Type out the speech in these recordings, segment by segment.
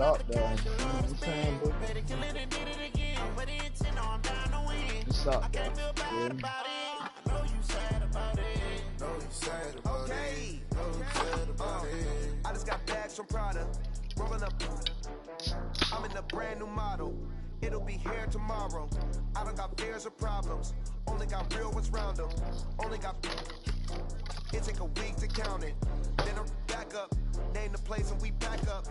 up, though. You know what I'm saying, bro? What's up, though? I just got bags from Prada. Rolling up. I'm in a brand new model. It'll be here tomorrow. I don't got fears or problems. Only got real ones round them. Only got. It take a week to count it. Then I'm back up. Name the place and we back up.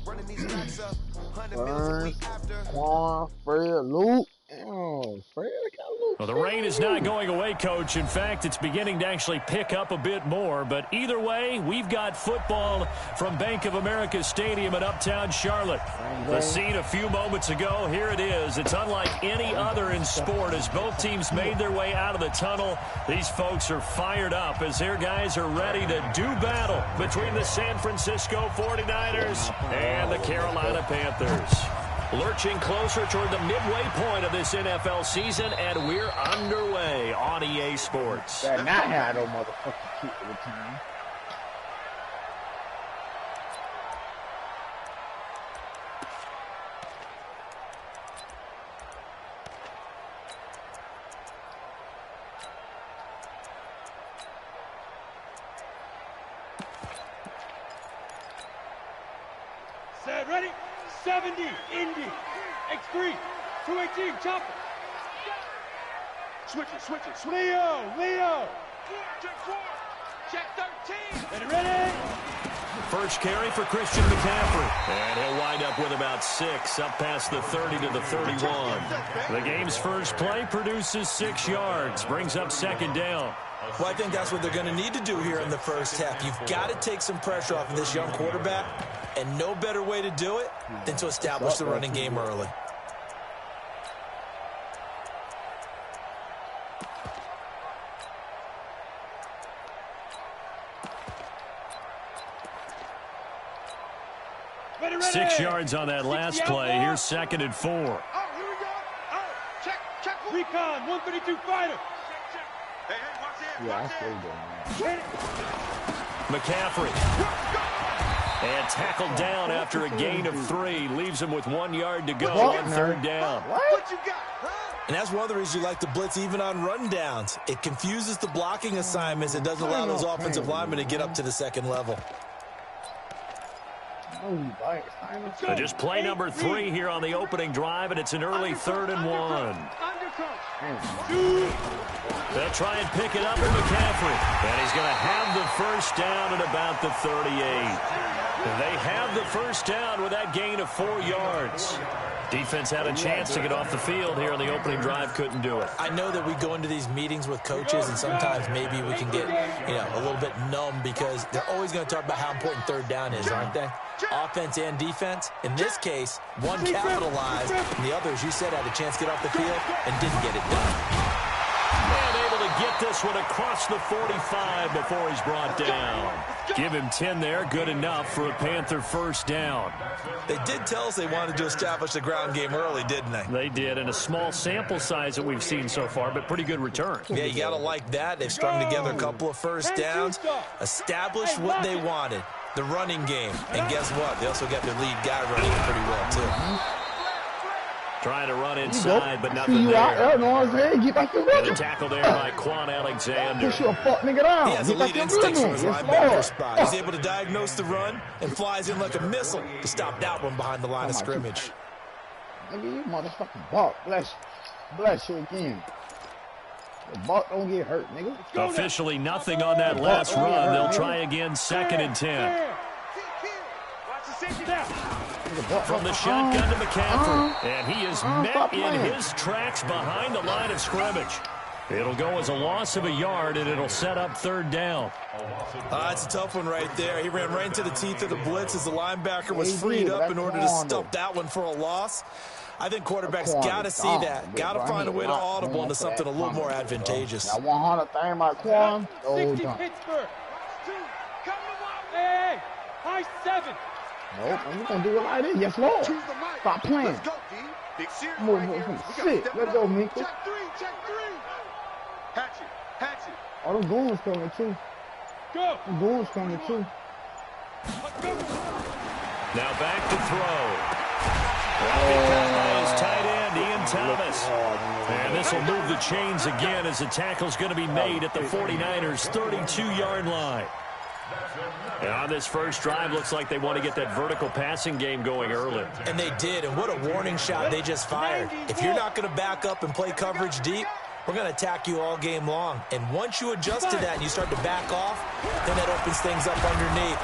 Running these racks up. 100 million a week after. Quan, Fred, Luke. Oh, Fred got Luke. Well, the rain is not going away, Coach. In fact, it's beginning to actually pick up a bit more. But either way, we've got football from Bank of America Stadium in Uptown Charlotte. The scene a few moments ago, here it is. It's unlike any other in sport as both teams made their way out of the tunnel. These folks are fired up as their guys are ready to do battle between the San Francisco 49ers and the Carolina Panthers. Lurching closer toward the midway point of this NFL season, and we're underway on EA Sports. Better not have no motherfucking kick at the time. Set, ready? 70, Indy, X3, 218, chopper. Switch it. Leo. Check 13. Ready? First carry for Christian McCaffrey. And he'll wind up with about 6, up past the 30 to the 31. The game's first play produces 6 yards, brings up second down. Well, I think that's what they're going to need to do here in the first half. You've got to take some pressure off of this young quarterback, and no better way to do it than to establish the running game early. Ready. 6 yards on that last play. Here's 2nd and 4. Oh, here we go. Oh, check. Recon, 132 fighter. Hey, watch it. Yeah, that's what he McCaffrey. And tackled down after a gain of 3. Leaves him with 1 yard to go on 3rd down. What you got? And that's one of the reasons you like to blitz even on rundowns. It confuses the blocking assignments. It doesn't allow those offensive linemen to get up to the second level. So just play number 3 here on the opening drive, and it's an early 3rd and 1. They'll try and pick it up with McCaffrey. And he's going to have the first down at about the 38. They have the first down with that gain of 4 yards. Defense had a chance to get off the field here on the opening drive, couldn't do it. I know that we go into these meetings with coaches, and sometimes maybe we can get, a little bit numb because they're always going to talk about how important 3rd down is, aren't they? Offense and defense. In this case, one capitalized, and the other, as you said, had a chance to get off the field and didn't get it done. And able to get this one across the 45 before he's brought down. Give him 10 there, good enough for a Panther first down. They did tell us they wanted to establish the ground game early, didn't they? They did, and a small sample size that we've seen so far, but pretty good return. Yeah, you got to like that. They've strung together a couple of first downs, established what they wanted, the running game. And guess what? They also got their lead guy running it pretty well, too. Trying to run inside, but nothing there. And the tackle there by Quan Alexander. He has elite instincts from his linebacker spot. He's able to diagnose the run and flies in like a missile to stop that one behind the line of scrimmage. Nigga, you motherfucking Buck. Bless you again. The Buck don't get hurt, nigga. Officially nothing on that last run. They'll try again, 2nd and 10. From the shotgun to McCaffrey. And he is met in his tracks behind the line of scrimmage. It'll go as a loss of a yard, and it'll set up 3rd down. It's a tough one right there. He ran right into the teeth of the blitz as the linebacker was freed up in order to stop that one for a loss. I think quarterbacks got to see that. Got to find a way to audible into something a little more advantageous. That 100 thing about Quan. Hey, high 7. Nope, I'm going to do it like this. Yes, Lord. Stop playing. Move. Shit. Let's go, Minka. Check 3. Hatchet. Oh, the goons coming, too. Go. The goons coming, too. Now back to throw. By his tight end, Ian Thomas. And this will move the chains again as the tackle's going to be made at the 49ers' 32-yard line. And on this first drive, looks like they want to get that vertical passing game going early. And they did, and what a warning shot they just fired. If you're not going to back up and play coverage deep, we're going to attack you all game long. And once you adjust to that and you start to back off, then that opens things up underneath.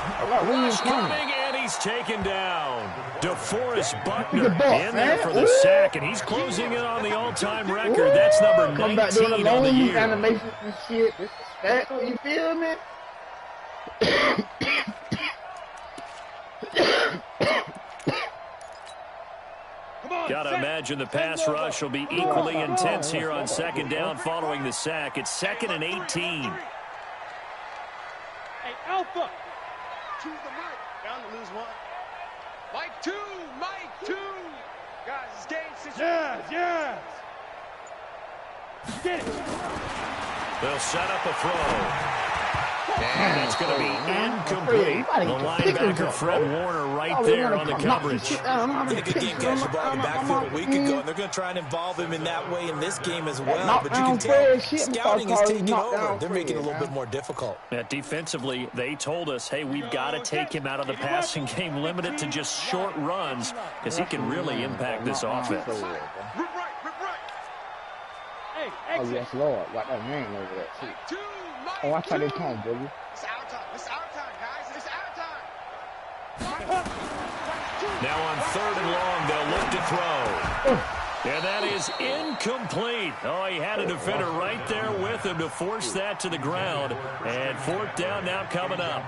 Rush coming, and he's taken down. DeForest Buckner in there for the sack, and he's closing in on the all-time record. That's number 19 on the year. Animation and shit. Disrespectful, you feel me? Gotta imagine the pass rush will be equally intense here on second down following the sack. It's 2nd and 18. Hey, Alpha. To the mic. Down to lose one. Mike 2. Mike 2. Guys, it's game situation. Yes. Get it. They'll set up a throw. And it's going to be incomplete. The linebacker, Fred Warner, right there on the coverage. Did a good game catch the ball in the backfield a week ago, and they're going to try and involve him in that way in this game as well. But you can tell scouting is taking over. They're making it a little bit more difficult. Yeah, defensively, they told us, hey, we've got to take him out of the passing game, limit it to just short runs, because he can really impact this offense. Oh, yes, Lord. Got that ring over there, too. Oh, I thought they come, baby. It's our time. It's our time, guys. It's our time. Now on 3rd and long, they'll look to throw. And that is incomplete. Oh, he had a defender right there with him to force that to the ground. And 4th down now coming up.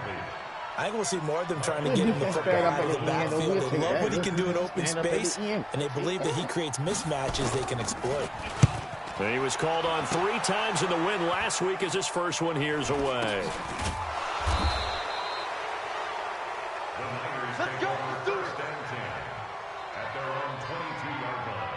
I think we'll see more of them trying to get him the football out of the backfield. They love what he can do in open space, and they believe that he creates mismatches they can exploit. He was called on 3 times in the win last week as his first one here's away. Let's go. Do it. At their own 22-yard line.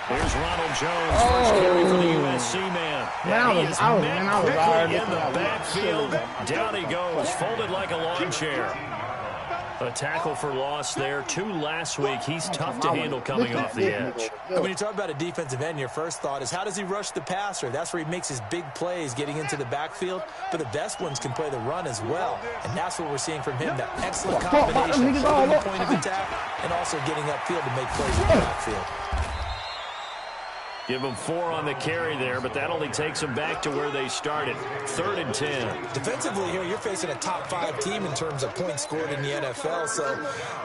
Here's Ronald Jones, first carry for the USC man. And he is met quickly in the backfield. Down he goes, folded like a lawn chair. A tackle for loss there. 2 last week. He's tough to handle coming off the edge. When you talk about a defensive end, your first thought is how does he rush the passer? That's where he makes his big plays getting into the backfield. But the best ones can play the run as well. And that's what we're seeing from him, that excellent combination of holding the point of attack and also getting upfield to make plays in the backfield. Give them 4 on the carry there, but that only takes them back to where they started. 3rd and 10. Defensively here, you're facing a top 5 team in terms of points scored in the NFL. So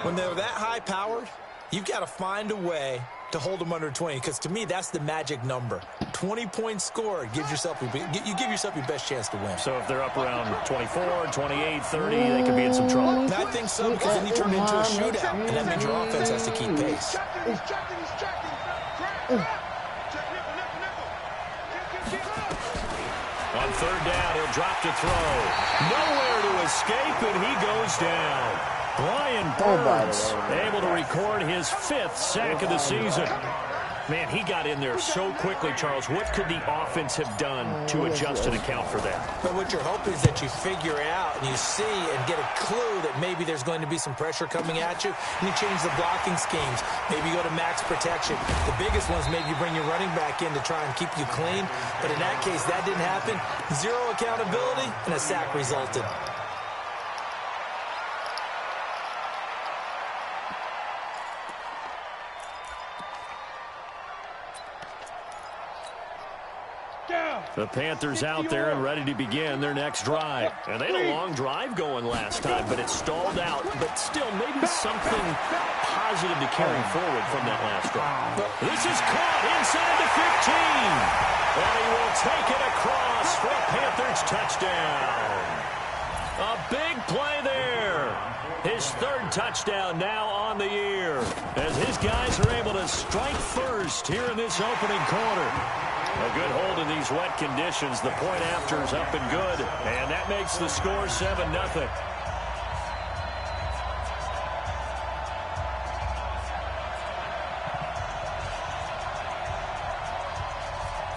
when they're that high-powered, you've got to find a way to hold them under 20, because to me, that's the magic number. 20 points scored gives yourself you give yourself your best chance to win. So if they're up around 24, 28, 30, they could be in some trouble. And I think so, because then you turn it into a shootout, and that means your offense has to keep pace. On 3rd down, he'll drop to throw. Nowhere to escape, and he goes down. Brian Burns able to record his 5th sack of the season. Man, he got in there so quickly, Charles. What could the offense have done to adjust and account for that? But what you're hoping is that you figure out and you see and get a clue that maybe there's going to be some pressure coming at you, and you change the blocking schemes. Maybe you go to max protection. The biggest ones, maybe you bring your running back in to try and keep you clean. But in that case, that didn't happen. 0 accountability, and a sack resulted. The Panthers out there and ready to begin their next drive. And they had a long drive going last time, but it stalled out. But still, maybe something positive to carry forward from that last drive. This is caught inside the 15. And he will take it across for a Panthers touchdown. A big play there. His 3rd touchdown now on the year, as his guys are able to strike first here in this opening quarter. A good hold in these wet conditions. The point after is up and good. And that makes the score 7-0.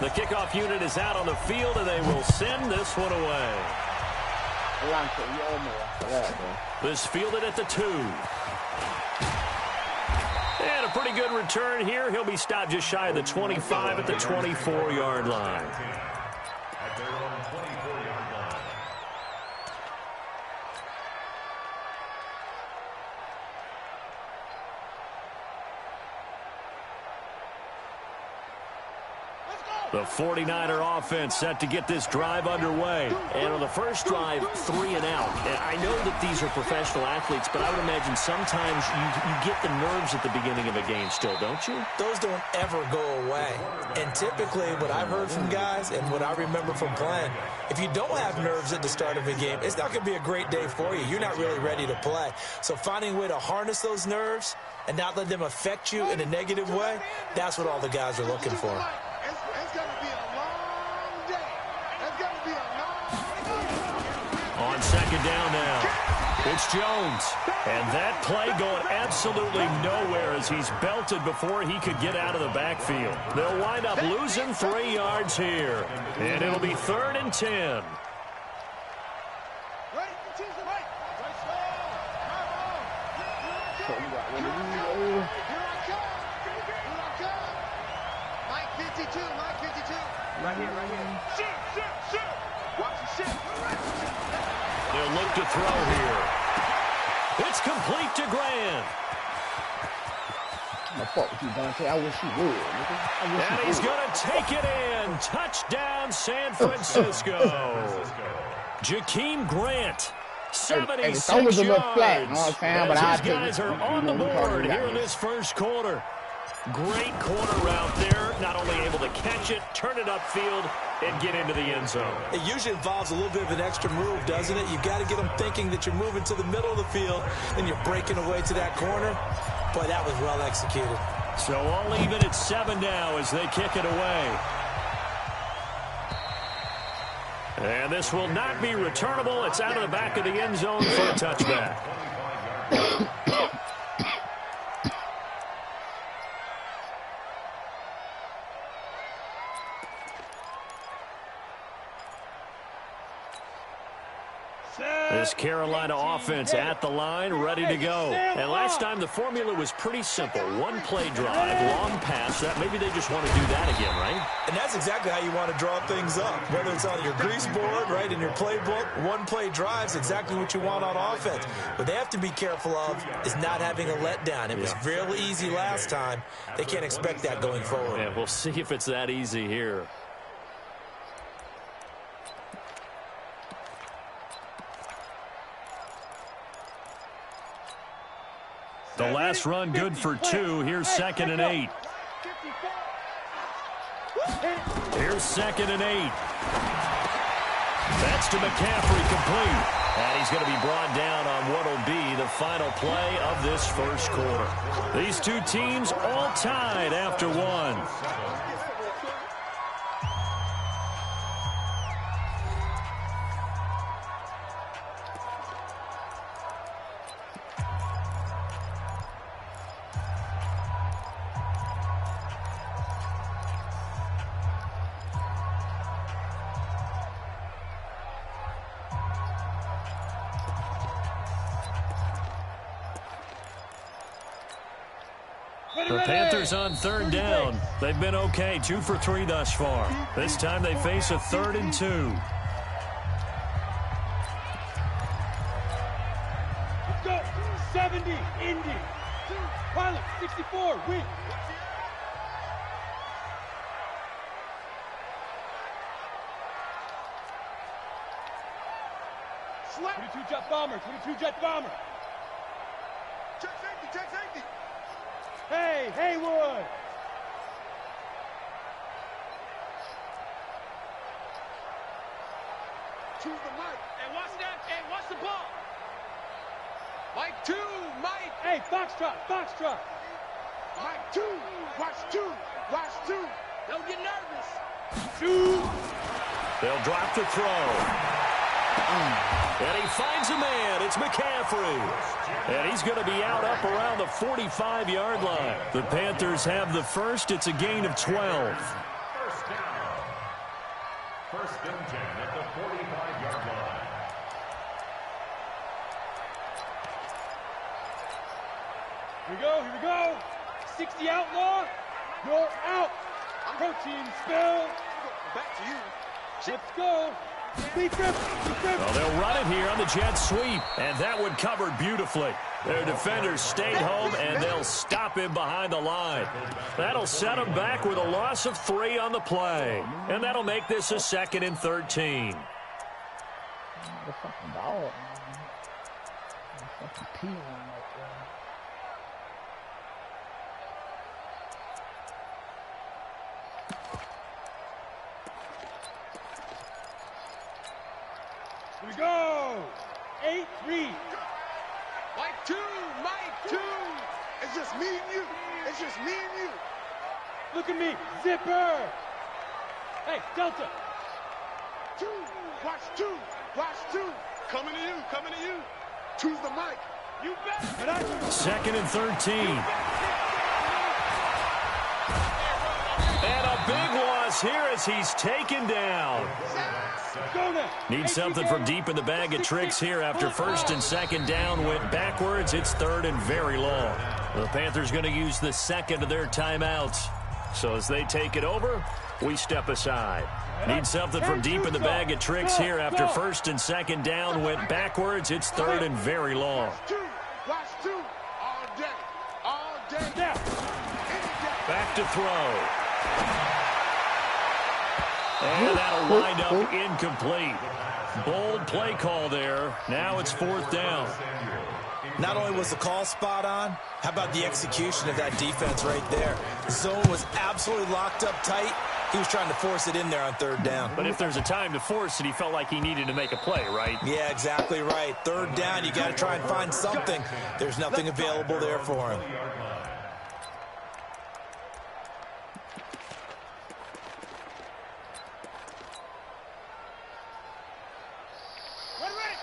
The kickoff unit is out on the field, and they will send this one away. This fielded at the 2. And a pretty good return here. He'll be stopped just shy of the 25 at the 24-yard line. At their own 24-yard line. The 49er offense set to get this drive underway. And on the first drive, 3 and out. I know that these are professional athletes, but I would imagine sometimes you get the nerves at the beginning of a game still, don't you? Those don't ever go away. And typically what I've heard from guys and what I remember from playing, if you don't have nerves at the start of a game, it's not going to be a great day for you. You're not really ready to play. So finding a way to harness those nerves and not let them affect you in a negative way, that's what all the guys are looking for. It's going to be a long day. It's going to be a long day. On second down now, it's Jones. And that play going absolutely nowhere as he's belted before he could get out of the backfield. They'll wind up losing 3 yards here. And it'll be 3rd and 10. Right here. Shoot. Watch the shit. They'll look to throw here. It's complete to Grant. Fuck with you, Dante. I wish you would. And he's going to take it in. Touchdown, San Francisco. Jakeem Grant, 76 Hey, was a little yards. flat, you know what I'm saying? But As these guys are on the board here in this first quarter. Great corner route there. Not only able to catch it, turn it upfield, and get into the end zone. It usually involves a little bit of an extra move, doesn't it? You've got to get them thinking that you're moving to the middle of the field, and you're breaking away to that corner. Boy, that was well executed. So all even at 7 now as they kick it away. And this will not be returnable. It's out of the back of the end zone for a touchback. This Carolina offense at the line, ready to go. And last time the formula was pretty simple. One play drive, long pass. That maybe they just want to do that again, right? And that's exactly how you want to draw things up. Whether it's on your grease board, right, in your playbook, one play drive's exactly what you want on offense. What they have to be careful of is not having a letdown. It was fairly easy last time. They can't expect that going forward. Yeah, we'll see if it's that easy here. The last run good for 2. Here's 2nd and 8. Here's 2nd and 8. That's to McCaffrey, complete. And he's going to be brought down on what will be the final play of this first quarter. These two teams all tied after 1. The Panthers on 3rd down. They've been okay, 2 for 3 thus far. This time they face a 3rd and 2. Let's go. 70, Indy. Pilot, 64, win. Slap. 22 jet bomber, 22 jet bomber. Check safety, check safety. Hey, Haywood! To the mic. Hey, watch that. Hey, watch the ball. Mike 2, Mike. Hey, Foxtrot, Foxtrot. Mike 2, watch 2, watch 2. Don't get nervous. They'll drop the throw. And he finds a man. It's McCaffrey. And he's going to be out up around the 45-yard line. The Panthers have the first. It's a gain of 12. First down. First and 10 at the 45-yard line. Here we go. 60 outlaw. You're out. Protein spill. Back to you. Chips go. Well, they'll run it here on the jet sweep, and that one covered beautifully. Their defenders stayed home, and they'll stop him behind the line. That'll set them back with a loss of 3 on the play, and that'll make this a 2nd and 13. The fucking dog, man. The fucking pee on that thing. Here we go. 8-3. Mike 2. Mike 2. It's just me and you. It's just me and you. Look at me. Zipper. Hey, Delta. 2. Watch 2. Watch 2. Coming to you. Coming to you. Choose the mic. You bet. 2nd and 13. And a big loss here as he's taken down. Need something from deep in the bag of tricks here after 1st and 2nd down went backwards. It's 3rd and very long. The Panthers going to use the 2nd of their timeouts. So as they take it over, we step aside. Need something from deep in the bag of tricks here after 1st and 2nd down went backwards. It's 3rd and very long. Watch 2. All day. All day. Back to throw. And that'll wind up incomplete. Bold play call there. Now it's 4th down. Not only was the call spot on, how about the execution of that defense right there? The zone was absolutely locked up tight. He was trying to force it in there on 3rd down. But if there's a time to force it, he felt like he needed to make a play, right? Yeah, exactly right. 3rd down, you got to try and find something. There's nothing available there for him.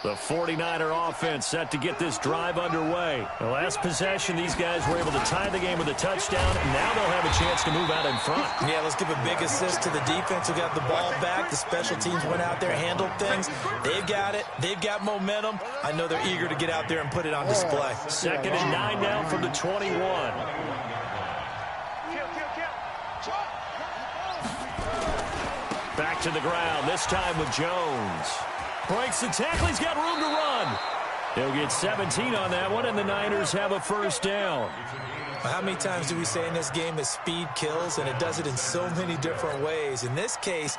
The 49er offense set to get this drive underway. The last possession, these guys were able to tie the game with a touchdown, and now they'll have a chance to move out in front. Yeah, let's give a big assist to the defense who got the ball back. The special teams went out there, handled things. They've got it. They've got momentum. I know they're eager to get out there and put it on display. 2nd and 9 now from the 21. Back to the ground, this time with Jones. Breaks the tackle, he's got room to run. He'll get 17 on that one, and the Niners have a 1st down. How many times do we say in this game that speed kills, and it does it in so many different ways? In this case,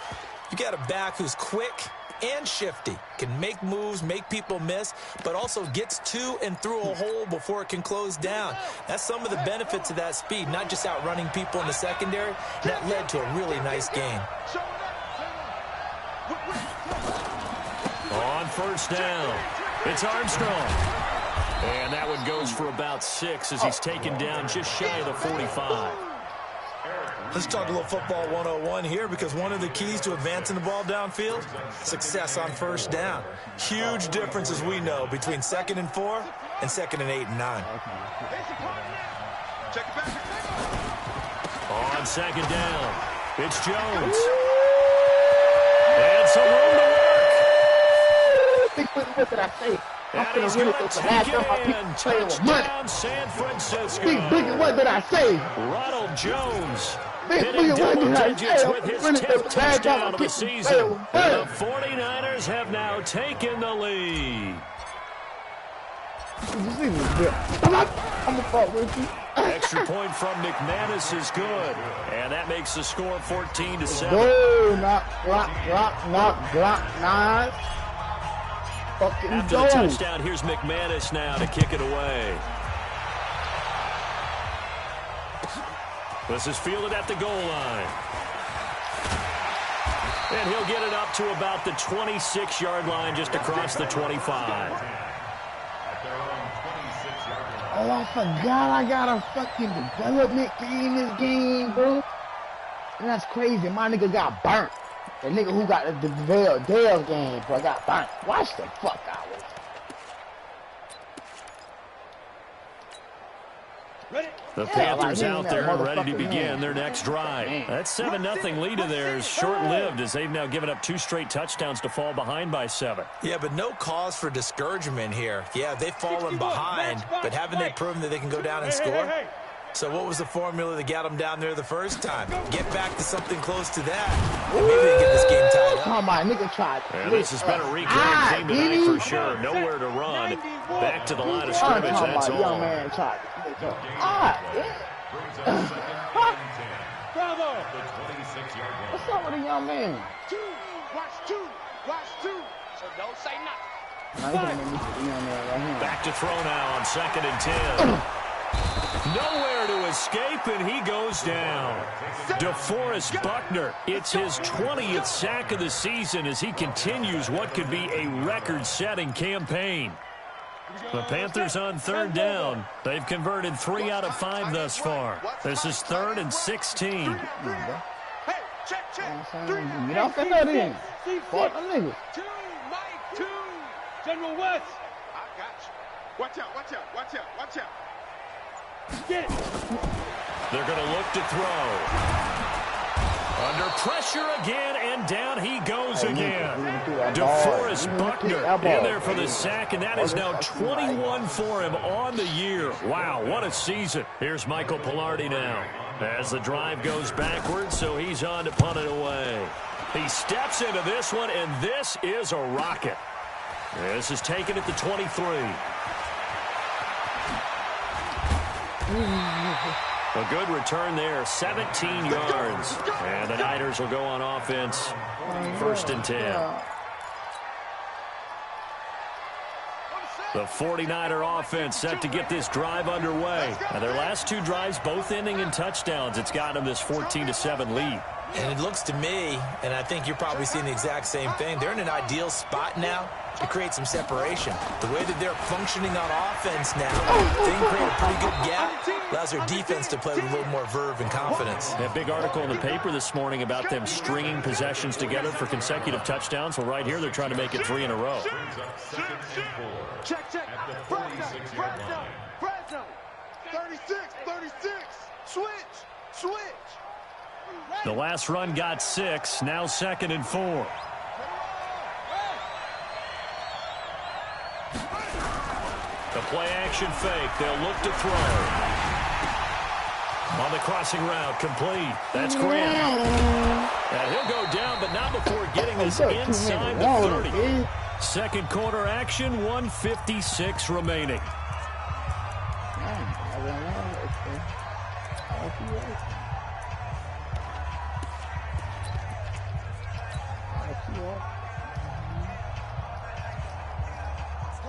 you got a back who's quick and shifty, can make moves, make people miss, but also gets to and through a hole before it can close down. That's some of the benefits of that speed, not just outrunning people in the secondary. That led to a really nice game. On 1st down, it's Armstrong. And that one goes for about 6 as he's taken down just shy of the 45. Let's talk a little football 101 here, because one of the keys to advancing the ball downfield, success on 1st down. Huge difference, as we know, between 2nd and 4 and 2nd and 8 and 9. On 2nd down, it's Jones. And some room to work. What did I say? I'm And he's gonna going to really take go it back in. on my play with money. Touchdown, San Francisco. Big, what did I say? Ronald Jones Big, hitting what double did I digits say? with his I'm really 10th go back touchdown on of my the season. And the 49ers have now taken the lead. I'm gonna fuck with you. Extra point from McManus is good. And that makes the score 14-7. Go, knock, nice. Fucking After go. the touchdown, here's McManus now to kick it away. This is fielded at the goal line. And he'll get it up to about the 26-yard line, just across the 25. Oh, I forgot I got a fucking development fee in this game, bro. And that's crazy. My nigga got burnt. The nigga who got the Dale game, bro, got burnt. Watch the fuck out of it. The Panthers out there ready to begin their next drive. That 7-0 lead of theirs short-lived as they've now given up 2 straight touchdowns to fall behind by 7. Yeah, but no cause for discouragement here. Yeah, they've fallen behind, but haven't they proven that they can go down and score? So what was the formula that got them down there the first time? Get back to something close to that. And maybe they get this game tied up. Come on, nigga tried. And this has been a recurring theme tonight for sure. Nowhere to run. Back to the line of scrimmage, that's all. Young man tried. Bravo! What's up with the young man? Watch two. So don't say nothing. Nah, he's gonna make me see the young man right here. Back to throw now on 2nd and 10. Nowhere to escape, and he goes down. DeForest Buckner, it's his 20th sack of the season as he continues what could be a record-setting campaign. The Panthers on 3rd down. They've converted 3 out of 5 thus far. This is 3rd and 16. Hey, check. Get off that nut in. Fuck the nigga. 2, Mike, 2. General West. I got you. Watch out. Get it. They're going to look to throw. Under pressure again, and down he goes again. DeForest Buckner in there for the sack, and that is now 21 for him on the year. Wow, what a season. Here's Michael Pilardi now as the drive goes backwards, so he's on to punt it away. He steps into this one, and this is a rocket. This is taken at the 23. A good return there, 17 yards. And the Niners will go on offense, 1st and 10. The 49er offense set to get this drive underway. Now their last 2 drives, both ending in touchdowns. It's got them this 14-7 lead. And it looks to me, and I think you're probably seeing the exact same thing, they're in an ideal spot now to create some separation. The way that they're functioning on offense now, they can create a pretty good gap. Allows their defense to play with a little more verve and confidence. A big article in the paper this morning about them stringing possessions together for consecutive touchdowns. Well, right here, they're trying to make it 3 in a row. Check. Fresno. 36. Switch. The last run got 6, now 2nd and 4. The play-action fake. They'll look to throw. On the crossing route, complete. That's Grant. And he'll go down, but not before getting this inside the 30. Second quarter action, 1:56 remaining.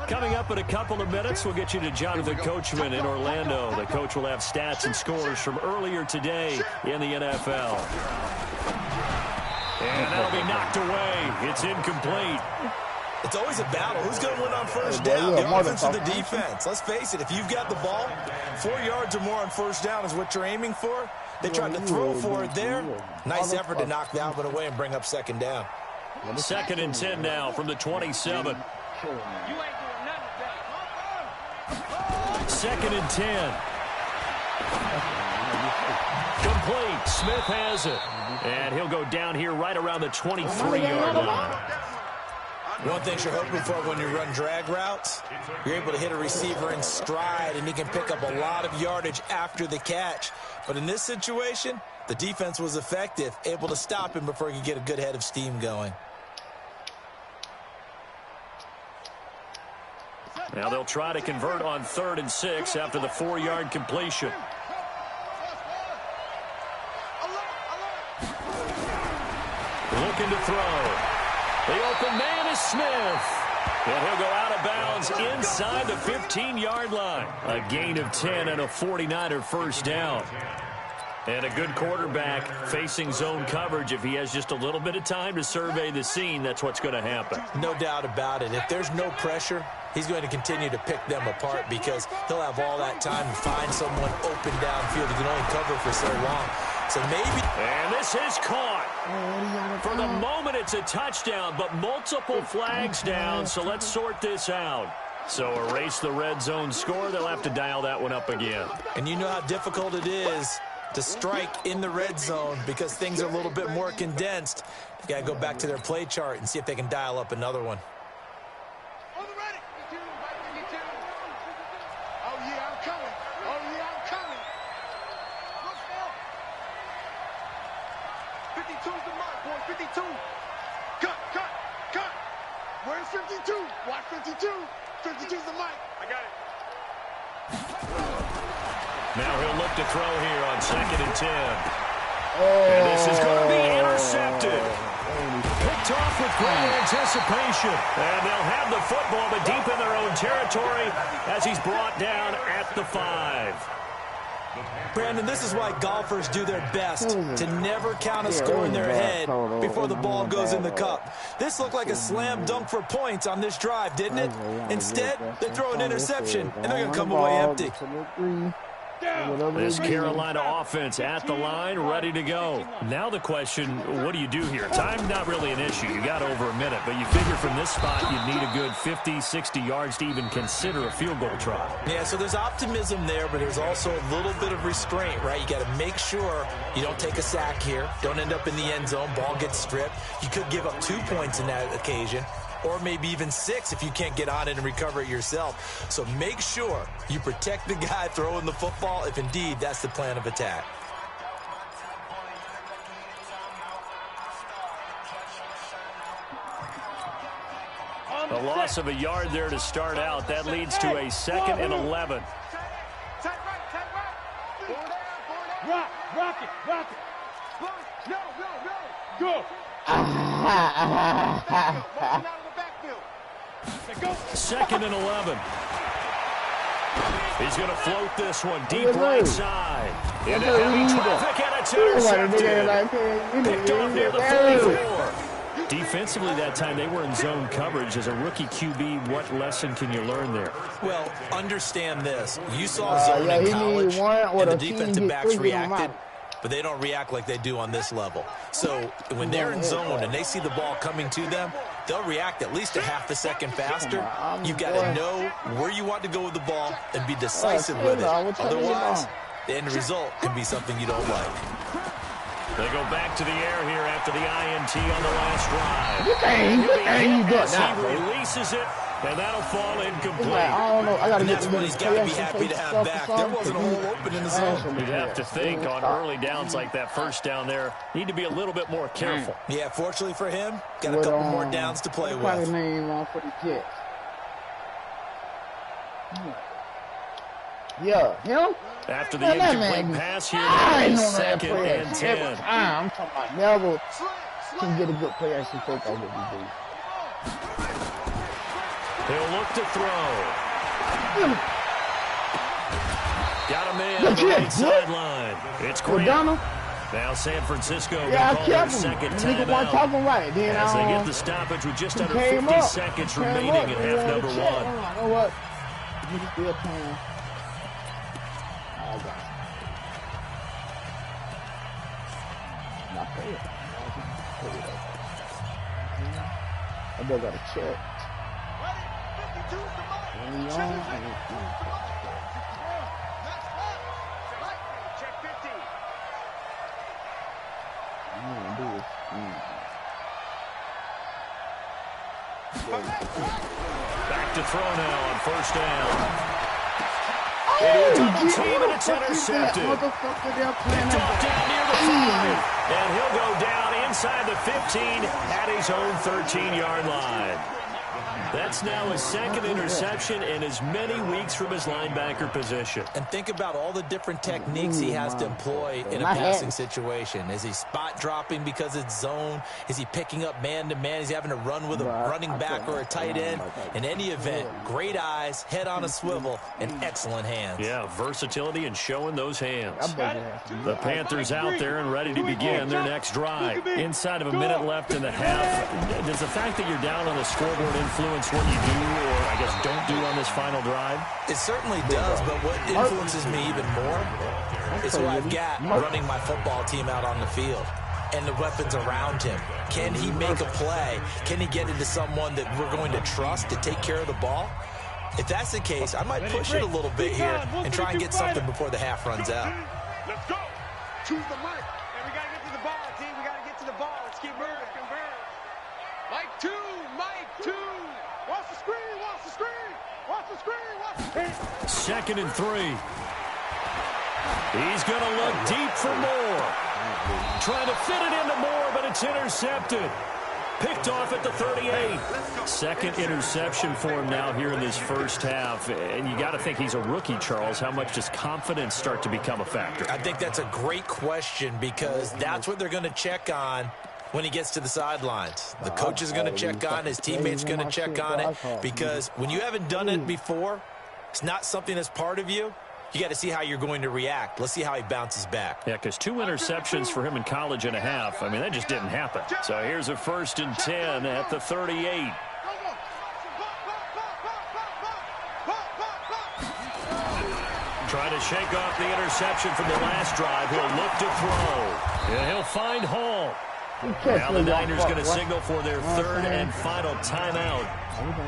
Coming up in a couple of minutes, we'll get you to Jonathan Coachman in Orlando. The coach will have stats and scores from earlier today in the NFL. And that'll be knocked away. It's incomplete. It's always a battle. Who's going to win on first down? The offense or the defense? Let's face it, if you've got the ball, 4 yards or more on first down is what you're aiming for. They tried to throw for it there. Nice effort to knock that one away and bring up 2nd down. 2nd and 10 now from the 27. You ain't doing nothing today. 2nd and 10. Complete. Smith has it. And he'll go down here right around the 23-yard line. One thing you're hoping for when you run drag routes, you're able to hit a receiver in stride, and he can pick up a lot of yardage after the catch. But in this situation, the defense was effective, able to stop him before he could get a good head of steam going. Now they'll try to convert on 3rd and 6 after the 4-yard completion. Looking to throw. The open man is Smith. And he'll go out of bounds inside the 15-yard line. A gain of 10 and a 49er first down. And a good quarterback facing zone coverage. If he has just a little bit of time to survey the scene, that's what's going to happen. No doubt about it. If there's no pressure, he's going to continue to pick them apart because he'll have all that time to find someone open downfield. He can only cover for so long. So maybe... And this is caught. For the moment, it's a touchdown, but multiple flags down, so let's sort this out. So erase the red zone score. They'll have to dial that one up again. And you know how difficult it is to strike in the red zone because things are a little bit more condensed. You got to go back to their play chart and see if they can dial up another one. On the ready. 52, right 52. Oh, yeah, I'm coming. Oh, yeah, I'm coming. Look now. 52's the mark, boy. 52. Cut. Where's 52? Watch 52. 52's the mic. I got it. Now he'll look to throw here on 2nd and 10. And this is going to be intercepted. Picked off with great anticipation. And they'll have the football, but deep in their own territory as he's brought down at the 5. Brandon, this is why golfers do their best to never count a score in their head before the ball goes in the cup. This looked like a slam dunk for points on this drive, didn't it? Instead, they throw an interception, and they're going to come away empty. This Carolina offense at the line, ready to go. Now the question, what do you do here? Time's not really an issue. You got over a minute, but you figure from this spot you'd need a good 50, 60 yards to even consider a field goal try. Yeah, so there's optimism there, but there's also a little bit of restraint, right? You got to make sure you don't take a sack here. Don't end up in the end zone. Ball gets stripped. You could give up 2 points in that occasion, or maybe even 6 if you can't get on it and recover it yourself. So make sure you protect the guy throwing the football if indeed that's the plan of attack. A loss of a yard there to start out. That leads to a 2nd and 11. Rock it. No. Go. 2nd and 11. He's going to float this one deep right side. Into heavy traffic, and it's intercepted. Picked off near the 44. Defensively that time, they were in zone coverage. As a rookie QB, what lesson can you learn there? Well, understand this. You saw zone in college, and the defensive backs reacted, but they don't react like they do on this level. So when they're in zone and they see the ball coming to them, they'll react at least a half a second faster. You've got to know where you want to go with the ball and be decisive with it. Otherwise, the end result can be something you don't like. They go back to the air here after the INT on the last drive. He releases it, and that'll fall incomplete. I don't know. I gotta get one he's got to be happy to have back. There wasn't a hole open in the zone. You'd have to think on early downs like that first down there, need to be a little bit more careful. Yeah, fortunately for him, got a couple more downs to play with. Name for the Jets. Yeah, him? After the incomplete pass here, it's 2nd and 10. I'm talking about never can get a good play as you think I would be. He'll look to throw. Got a man on the right sideline. It's Grant. Now San Francisco going to call their second timeout as they get the stoppage with just under 50 seconds remaining in half number 1. You know what? You still playing. I got a check. Back to throw now on first down. Double team, and it's intercepted. Picked off down near the 5. And he'll go down inside the 15 at his own 13-yard line. That's now his 2nd interception in as many weeks from his linebacker position. And think about all the different techniques he has to employ in a passing situation. Is he spot dropping because it's zone? Is he picking up man-to-man? Is he having to run with a running back or a tight end? In any event, great eyes, head on a swivel, and excellent hands. Yeah, versatility and showing those hands. The Panthers out there and ready to begin their next drive. Inside of a minute left in the half, does the fact that you're down on the scoreboard influence what you do or, I guess, don't do on this final drive? It certainly does, but what influences me even more is who I've got running my football team out on the field and the weapons around him. Can he make a play? Can he get into someone that we're going to trust to take care of the ball? If that's the case, I might push it a little bit here and try and get something before the half runs out. Let's go. Choose the mic. And we got to get to the ball, team. We got to get to the ball. Let's keep moving. Mike 2. Watch the screen. Watch the screen. Watch the screen. Watch the screen. 2nd and 3. He's going to look deep for Moore. Trying to fit it into Moore, but it's intercepted. Picked off at the 38. 2nd interception for him now here in this first half. And you got to think he's a rookie, Charles. How much does confidence start to become a factor? I think that's a great question because that's what they're going to check on when he gets to the sidelines. The coach is going to check on, his teammates going to check on it, because when you haven't done it before, it's not something that's part of you. You got to see how you're going to react. Let's see how he bounces back. Yeah, because 2 interceptions for him in college and a half. I mean, that just didn't happen. So here's a 1st and 10 at the 38. Trying to shake off the interception from the last drive. He'll look to throw. And he'll find Hall. Now the Niners going to signal for their 3rd and final timeout,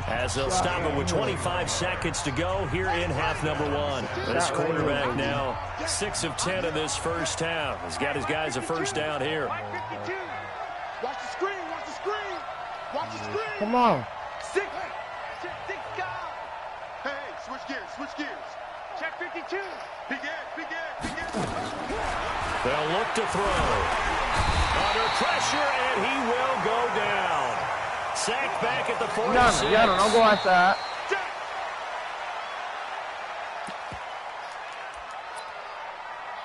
as they'll stop it with 25 seconds to go here in half number 1. This quarterback now 6 of 10 in this first half. He's got his guys a first down here. Watch the screen. Watch the screen. Watch the screen. Come on. 6. Hey, switch gears. Switch gears. Check 52. Begin. They'll look to throw. Under pressure, and he will go down. Sacked back at the 46. Y'all don't go outside.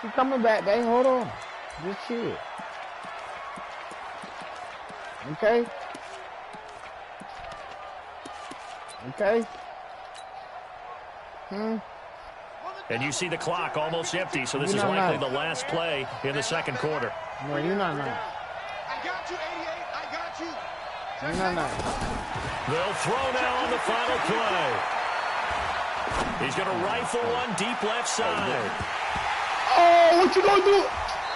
She's coming back, babe. Hold on. Just chill. Okay? And you see the clock almost empty, so this is likely the last play in the second quarter. No, you're not. I got you, 88. I got you. You're not. They'll throw now on the final play. He's going to rifle one deep left side. Oh, what you gonna do?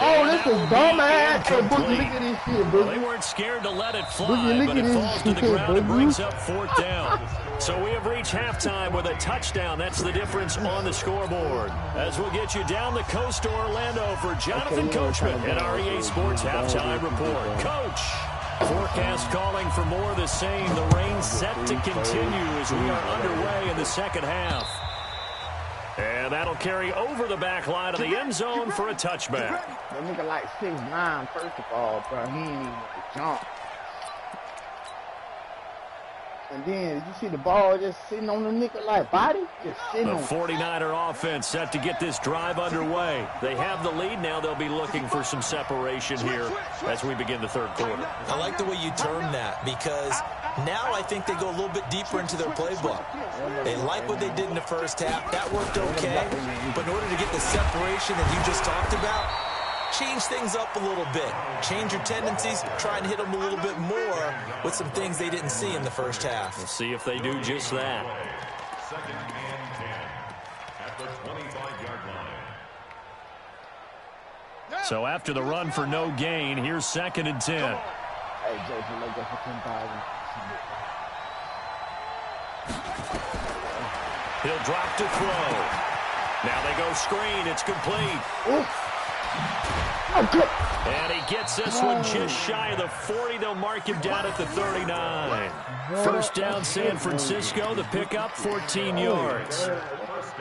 Oh, this is dumbass. Hey, Boogie, look Incomplete. at this shit, Well, Boogie. they weren't scared to let it fly, Boogie, but look it at falls to this the shit, ground and Boogie. brings up 4th down. So we have reached halftime with a touchdown. That's the difference on the scoreboard. As we'll get you down the coast to Orlando for Jonathan Coachman at REA Sports Halftime Report. Coach, forecast calling for more of the same. The rain set to continue as we are underway in the second half. And that'll carry over the back line of the end zone for a touchback. That nigga like 6'9", first of all, bro. He ain't even like jump. And then, did you see the ball just sitting on the nigga like body? Just sitting The on 49er offense set to get this drive underway. They have the lead now. They'll be looking for some separation here as we begin the third quarter. I like the way you term that because now I think they go a little bit deeper into their playbook. They like what they did in the first half. That worked okay. But in order to get the separation that you just talked about, change things up a little bit. Change your tendencies. Try and hit them a little bit more with some things they didn't see in the first half. We'll see if they do just that. 2nd and 10 at the 25-yard line. So after the run for no gain, here's 2nd and 10. Hey, Jason, let's go for 10,000. He'll drop to throw. Now they go screen. It's complete. And he gets this one just shy of the 40. They'll mark him down at the 39. First down, San Francisco. The pickup, 14 yards.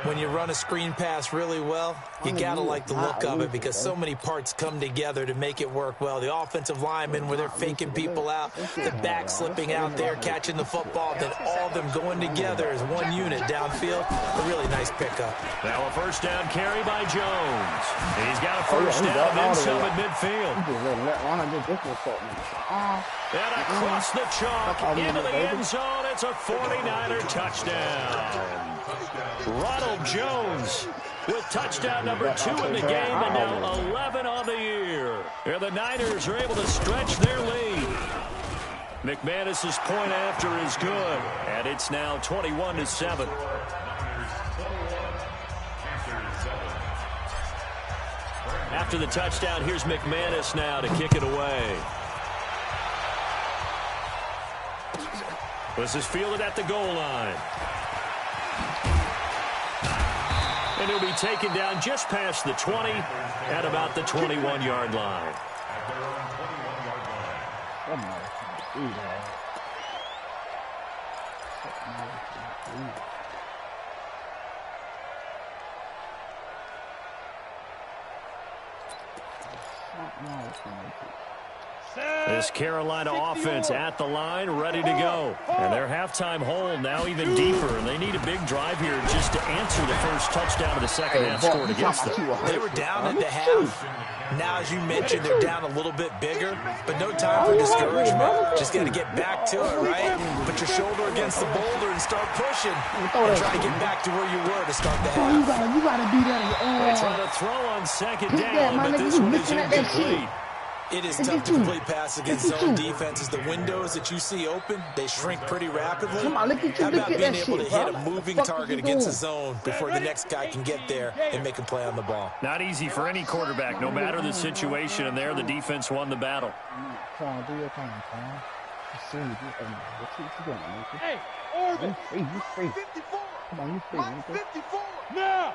When you run a screen pass really well, you got to like the look of it because so many parts come together to make it work well. The offensive linemen where they're faking people out, the back slipping out there, catching the football, then all of them going together as one unit downfield. A really nice pickup. Now a first down carry by Jones. He's got a first down in some at midfield. And across the chalk into the end zone. It's a 49er touchdown. Ronald Jones with touchdown number 2 in the game and now 11 on the year. And the Niners are able to stretch their lead. McManus's point after is good, and it's now 21-7. After the touchdown, here's McManus now to kick it away. This is fielded at the goal line. And he'll be taken down just past the 20 at about the 21-yard line. This Carolina offense at the line, ready to go. And their halftime hole now even deeper. And they need a big drive here just to answer the first touchdown of the second half scored against them. They were down at the half. Now, as you mentioned, they're down a little bit bigger, but no time for discouragement. Just got to get back to it, right? Put your shoulder against the boulder and start pushing. And try to get back to where you were to start the half. You gotta be there. They try to throw on second down, but this one is incomplete. It is tough to complete pass against zone defenses. The windows that you see open, they shrink pretty rapidly. Come on, look at you. How about Look at being that able shit, to hit bro. a moving target against the zone before the next guy can get there and make a play on the ball? Not easy for any quarterback, no matter the situation. And there, the defense won the battle. Trying to do your thing, Tom. What you doing, Nathan? Hey, Oregon. You free. 54. Come on, you free, Mike Nathan. 54. Now.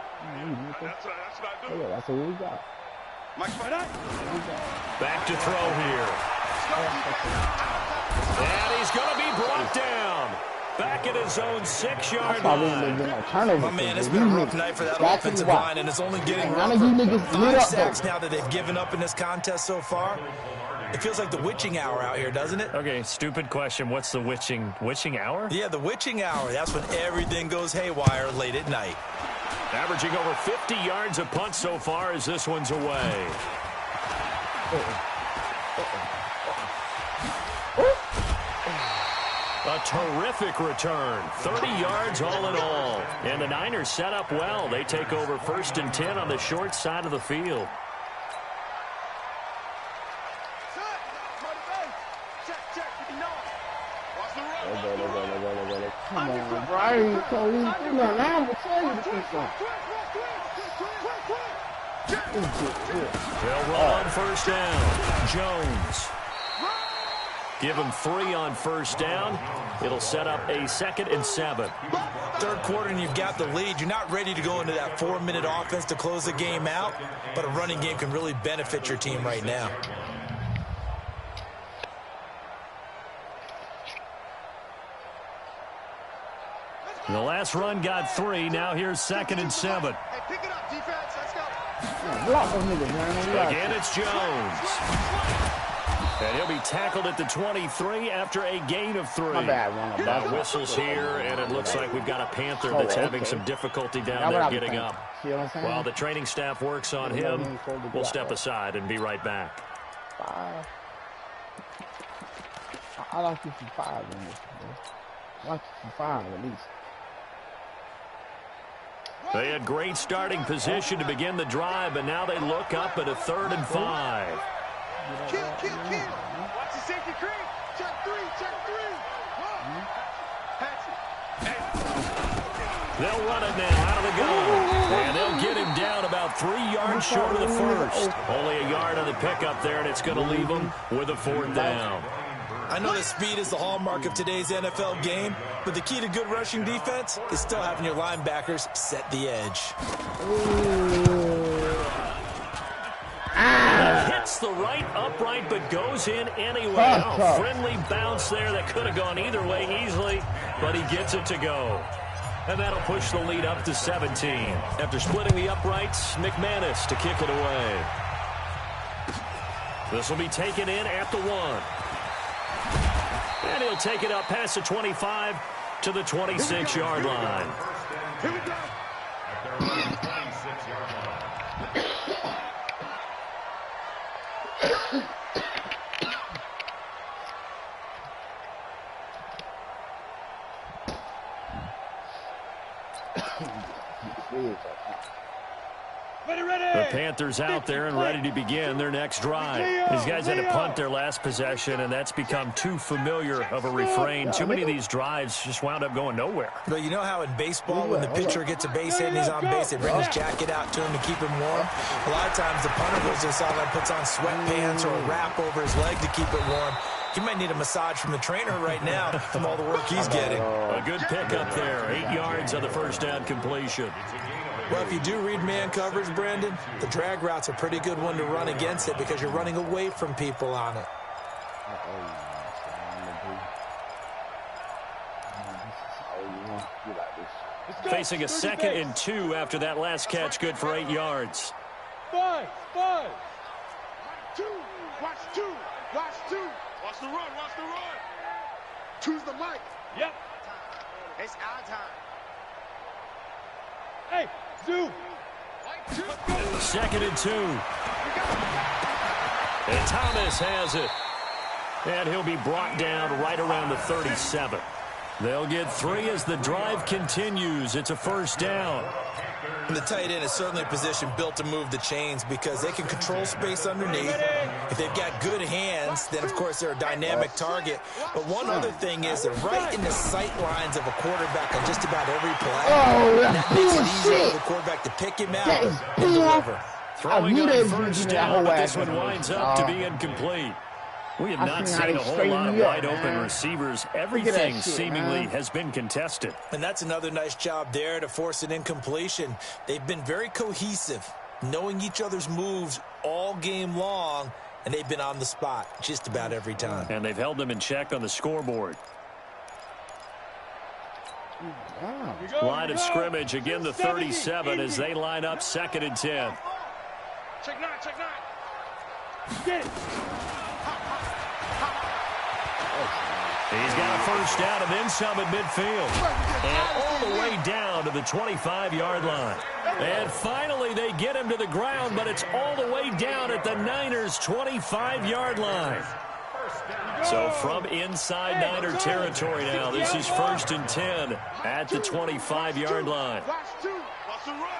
That's what I do. Yeah, that's what we got. Mike, Back to throw here. And he's going to be brought down. Back at his own 6-yard line. My man, it's been a rough night for that offensive line, and it's only getting rougher. 5 sacks now that they've given up in this contest so far. It feels like the witching hour out here, doesn't it? Okay, stupid question. What's the witching hour? Yeah, the witching hour. That's when everything goes haywire late at night. Averaging over 50 yards a punt so far as this one's away. A terrific return. 30 yards all in all. And the Niners set up well. They take over 1st and 10 on the short side of the field. Come on, Brian. Come on, now I'm going to tell you to do something. They'll run on 1st down. Jones. Give him 3 on 1st down. It'll set up a 2nd and 7. Third quarter and you've got the lead. You're not ready to go into that 4-minute offense to close the game out, but a running game can really benefit your team right now. The last run got 3. Now here's 2nd and 7. Hey, pick it up, defense. Let's go. Block those niggas, man. Again, it's Jones. And he'll be tackled at the 23 after a gain of 3. My bad, man. Now whistles here, and it looks like we've got a Panther that's having some difficulty down there getting up. See what I'm saying? While the training staff works on him, we'll step aside and be right back. 5. I like you from 5 in this, bro. I like you from 5 at least. They had great starting position to begin the drive, but now they look up at a 3rd and 5. Kill. Watch the safety creep. Check 3. They'll run it now out of the gun. And they'll get him down about 3 yards short of the first. Only a yard on the pickup there, and it's going to leave them with a 4th down. I know that speed is the hallmark of today's NFL game, but the key to good rushing defense is still having your linebackers set the edge. Hits the right upright, but goes in anyway. Oh, friendly bounce there that could have gone either way easily, but he gets it to go. And that'll push the lead up to 17. After splitting the uprights, McManus to kick it away. This will be taken in at the 1. And he'll take it up past the 25 to the 26-yard line. Here we go. The Panthers out there and ready to begin their next drive. These guys had to punt their last possession, and that's become too familiar of a refrain. Too many of these drives just wound up going nowhere. But you know how in baseball, when the pitcher gets a base hit and he's on base, they bring his jacket out to him to keep him warm? A lot of times the punter goes to the sideline, puts on sweatpants or a wrap over his leg to keep it warm. He might need a massage from the trainer right now from all the work he's getting. A good pickup there. 8 yards on the first down completion. Well, if you do read man coverage, Brandon, the drag route's a pretty good one to run against it because you're running away from people on it. Facing a 2nd and 2 after that last catch, good for 8 yards. Five. Watch two. Watch the run. Choose the mic. Yep. It's our time. Hey, Zoo. 2nd and 2. And Thomas has it. And he'll be brought down right around the 37. They'll get 3 as the drive continues. It's a first down. And the tight end is certainly a position built to move the chains because they can control space underneath. If they've got good hands, then, of course, they're a dynamic target. But one other thing is they're right in the sight lines of a quarterback on just about every play. And that makes it easier for the quarterback to pick him out and deliver. Throwing on first down, but this one winds up to be incomplete. We have not seen a whole lot of wide-open receivers. Everything seemingly has been contested. And that's another nice job there to force an incompletion. They've been very cohesive, knowing each other's moves all game long, and they've been on the spot just about every time. And they've held them in check on the scoreboard. Line of scrimmage, again the 37 as they line up 2nd and 10. Check 9. Get it. He's got a first down and then some at midfield. And all the way down to the 25-yard line. And finally they get him to the ground, but it's all the way down at the Niners' 25-yard line. So from inside Niner territory now, this is 1st and 10 at the 25-yard line. Watch the run.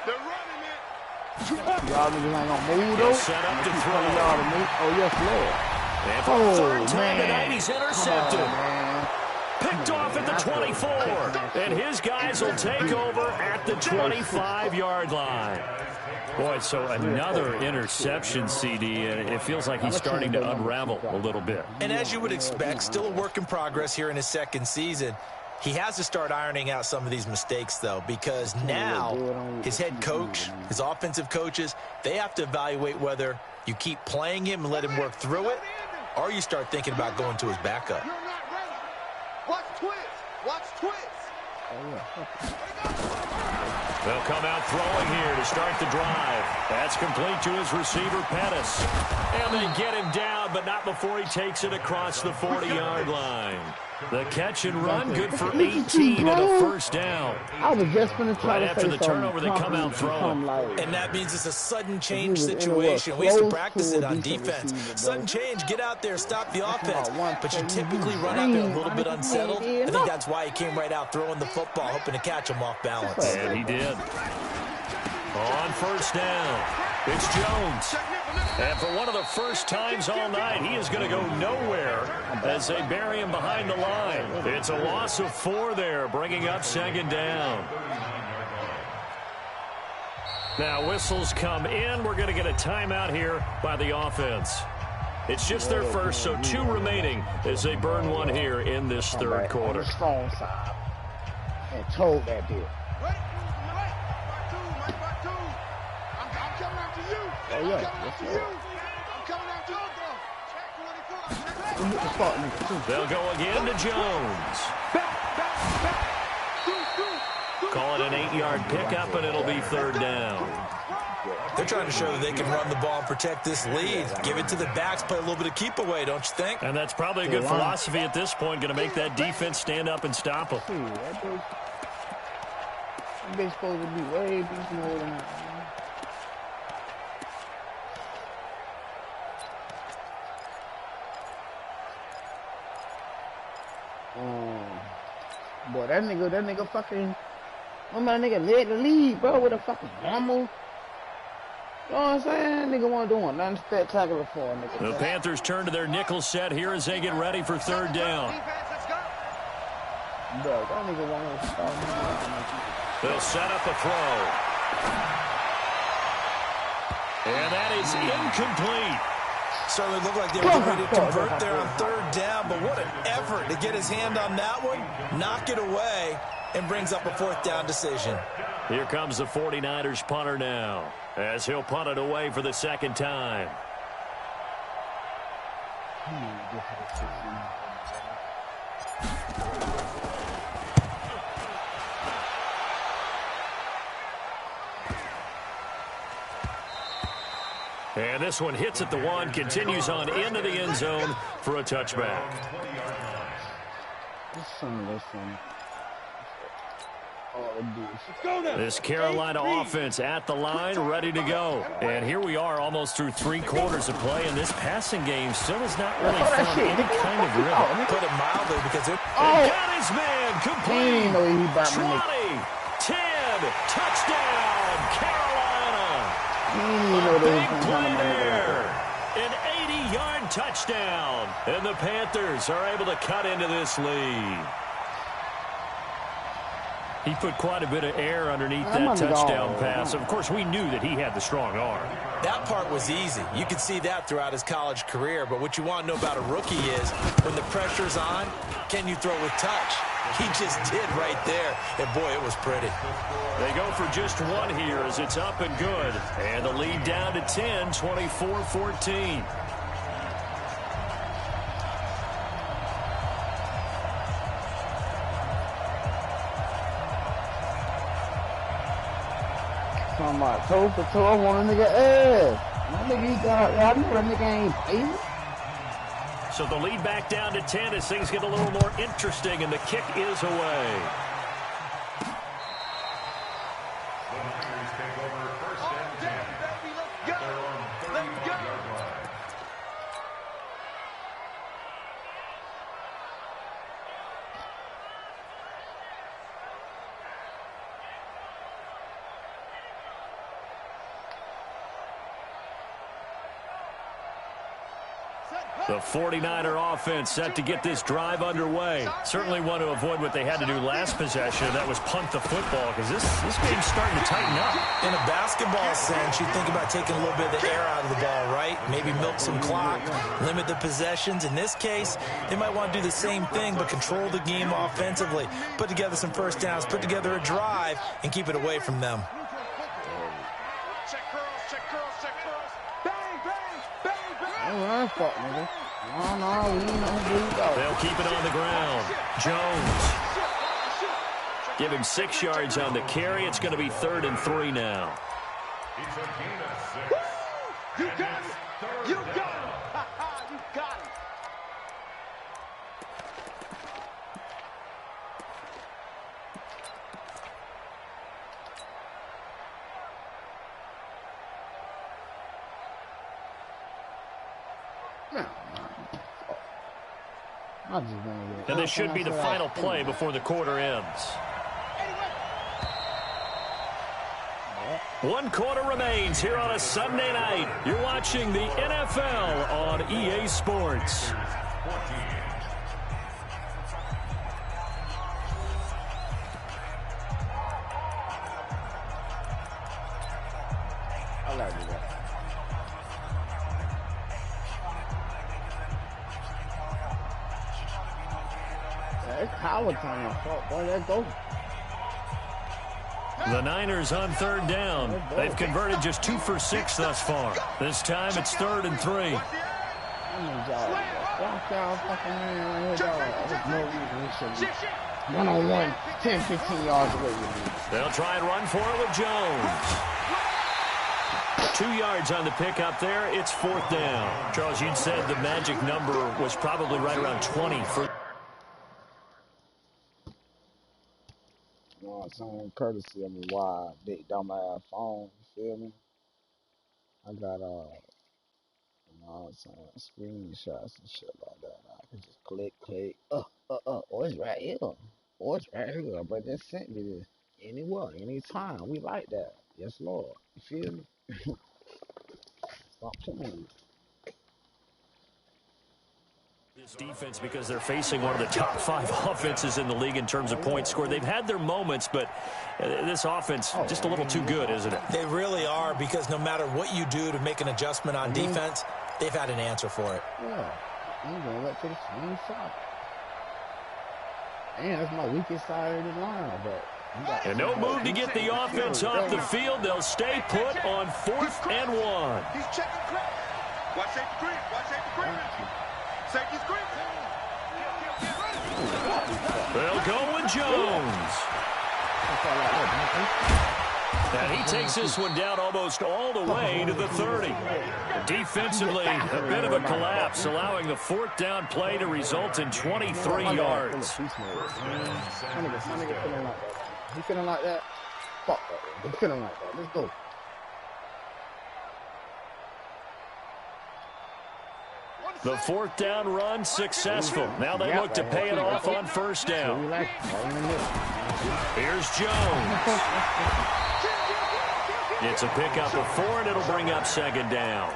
They're running it. Y'all niggas ain't gonna move though. Set up to throw. Oh, yes, Lord. And for the 3rd time tonight, he's intercepted. Picked off at the 24. And his guys will take over at the 25-yard line. Boy, so another interception, CD, and it feels like he's starting to unravel a little bit. And as you would expect, still a work in progress here in his 2nd season. He has to start ironing out some of these mistakes, though, because now his head coach, his offensive coaches, they have to evaluate whether you keep playing him and let him work through it, or you start thinking about going to his backup. You're not ready. Watch twist. They'll come out throwing here to start the drive. That's complete to his receiver, Pettis. And they get him down, but not before he takes it across the 40-yard line. The catch and run, good for 18 and a first down. I was just going to try right after the turnover, they come out throwing. And that means it's a sudden change situation. We used to practice it on defense. Sudden change, get out there, stop the offense. But you typically run out there a little bit unsettled. I think that's why he came right out throwing the football, hoping to catch him off balance. And he did. On first down, it's Jones. And for one of the first times all night, he is going to go nowhere as they bury him behind the line. It's a loss of 4 there, bringing up 2nd down. Now whistles come in. We're going to get a timeout here by the offense. It's just their first, so 2 remaining as they burn 1 here in this 3rd quarter. Strong side. And told that deal. Oh, yeah. Yes, I'm coming after you. They'll go again to Jones. Call it an 8-yard pickup, and it'll be 3rd down. They're trying to show that they can run the ball and protect this lead. Give it to the backs, play a little bit of keep away, don't you think? And that's probably a good philosophy at this point, going to make that defense stand up and stop them. They're supposed to be way more than that. Boy, that nigga fucking, my nigga led the lead, bro, with a fucking fumble. You know what I'm saying? Nigga wasn't doing nothing spectacular for a nigga. The Panthers turn to their nickel set here as they get ready for third down. Bro, that nigga won't stop. They'll set up a throw. And that is incomplete. Certainly looked like they were ready to convert there on third down, but what an effort to get his hand on that one, knock it away, and brings up a fourth down decision. Here comes the 49ers punter now, as he'll punt it away for the second time. And this one hits at the one, continues on into the end zone for a touchback. This Carolina offense at the line, ready to go. And here we are almost through 3 quarters of play, and this passing game still has not really found any kind of rhythm. Put it mildly because it... Got his man, complete. 20, 10, touchdown, Carolina. Big Big play there. An 80-yard touchdown. And the Panthers are able to cut into this lead. He put quite a bit of air underneath that touchdown pass. Of course, we knew that he had the strong arm. That part was easy. You could see that throughout his college career. But what you want to know about a rookie is when the pressure's on, can you throw with touch? He just did right there. And, boy, it was pretty. They go for just one here as it's up and good. And the lead down to 10, 24-14. Talking about toe for toe, I want a nigga ass. That nigga, he got out there, that nigga ain't paying. So the lead back down to 10 as things get a little more interesting, and the kick is away. The Niners take over first and 10. At their own 35-yard line. The 49er offense set to get this drive underway. Certainly want to avoid what they had to do last possession. That was punt the football, because this game's starting to tighten up. In a basketball sense, you think about taking a little bit of the air out of the ball, right? Maybe milk some clock, limit the possessions. In this case, they might want to do the same thing, but control the game offensively. Put together some first downs, put together a drive, and keep it away from them. Check curls, check curls, check curls. Bang, bang, bang, bang. Oh, fuck, nigga. No, we ain't gonna do that. They'll keep it on the ground. Jones. Give him 6 yards on the carry. It's going to be 3rd and 3 now. It's a gain of 6. You got it. You got it. You got it. I just want to And this should be the final play before the quarter ends. 1 quarter remains here on a Sunday night. You're watching the NFL on EA Sports. I like it. It's power time. Fuck, boy, let's go. The Niners on 3rd down. They've converted just 2 for 6 thus far. This time it's 3rd and 3. One-on-one, 10, 15 yards away with me. They'll try and run for it with Jones. 2 yards on the pickup there. It's 4th down. Charles, you'd said the magic number was probably right around 20 for... You know what I'm saying? Courtesy of me, why big dumb ass phone, you feel me? I got, you know what I'm saying, screenshots and shit like that. I can just click, oh, it's right here. Oh, it's right here. But they sent me this anywhere, anytime. We like that. Yes, Lord. You feel me? Stop playing. This defense, because they're facing one of the top 5 offenses in the league in terms of points scored. They've had their moments, but this offense just a little too good, isn't it? They really are, because no matter what you do to make an adjustment on defense, they've had an answer for it. Yeah, I'm going up to the same side. And that's my weakest side of the line, but... And no move to get the offense off the field. They'll stay put on 4th and 1. He's checking crap. Watch safety green. Watch safety green. Safety's green. They'll go with Jones. And he takes this one down almost all the way to the 30. Defensively, a bit of a collapse, allowing the 4th down play to result in 23 yards. He feeling like that? Fuck that. He feeling like that. Let's go. The 4th down run successful. Now they look to pay it off on 1st down. Here's Jones. It's a pickup of 4, and it'll bring up 2nd down.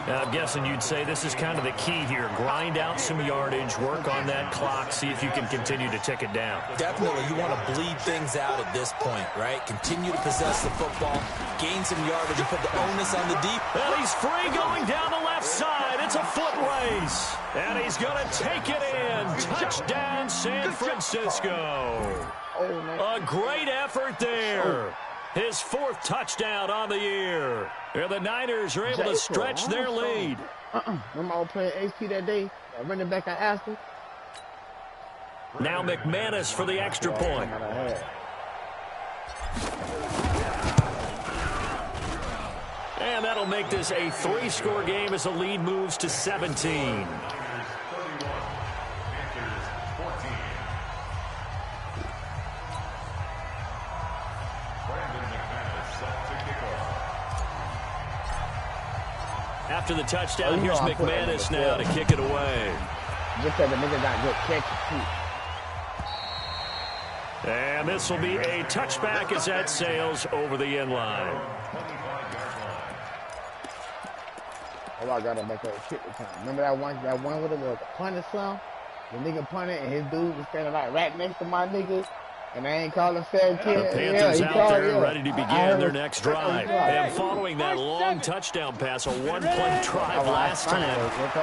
Now, I'm guessing you'd say this is kind of the key here. Grind out some yardage, work on that clock, see if you can continue to tick it down. Definitely, you want to bleed things out at this point, right? Continue to possess the football, gain some yardage, and put the onus on the deep. And he's free going down the left side. It's a foot race. And he's going to take it in. Touchdown, San Francisco. A great effort there. His 4th touchdown on the year. And the Niners are able to stretch their lead. Remember I was playing HP that day? Running back I asked him. Now McManus for the extra point. And that'll make this a 3-score game as the lead moves to 17. After the touchdown, here's McManus now to kick it away. Just that the nigga got good catches, too. And this will be a touchback as that sails over the end line. Oh, I gotta make that kick return. Remember that one with the punter song? The nigga punted and his dude was standing like right next to my nigga. And I ain't calling fair kid. The Panthers out there ready to begin their next drive. And following that long touchdown pass, a 1-play drive last time.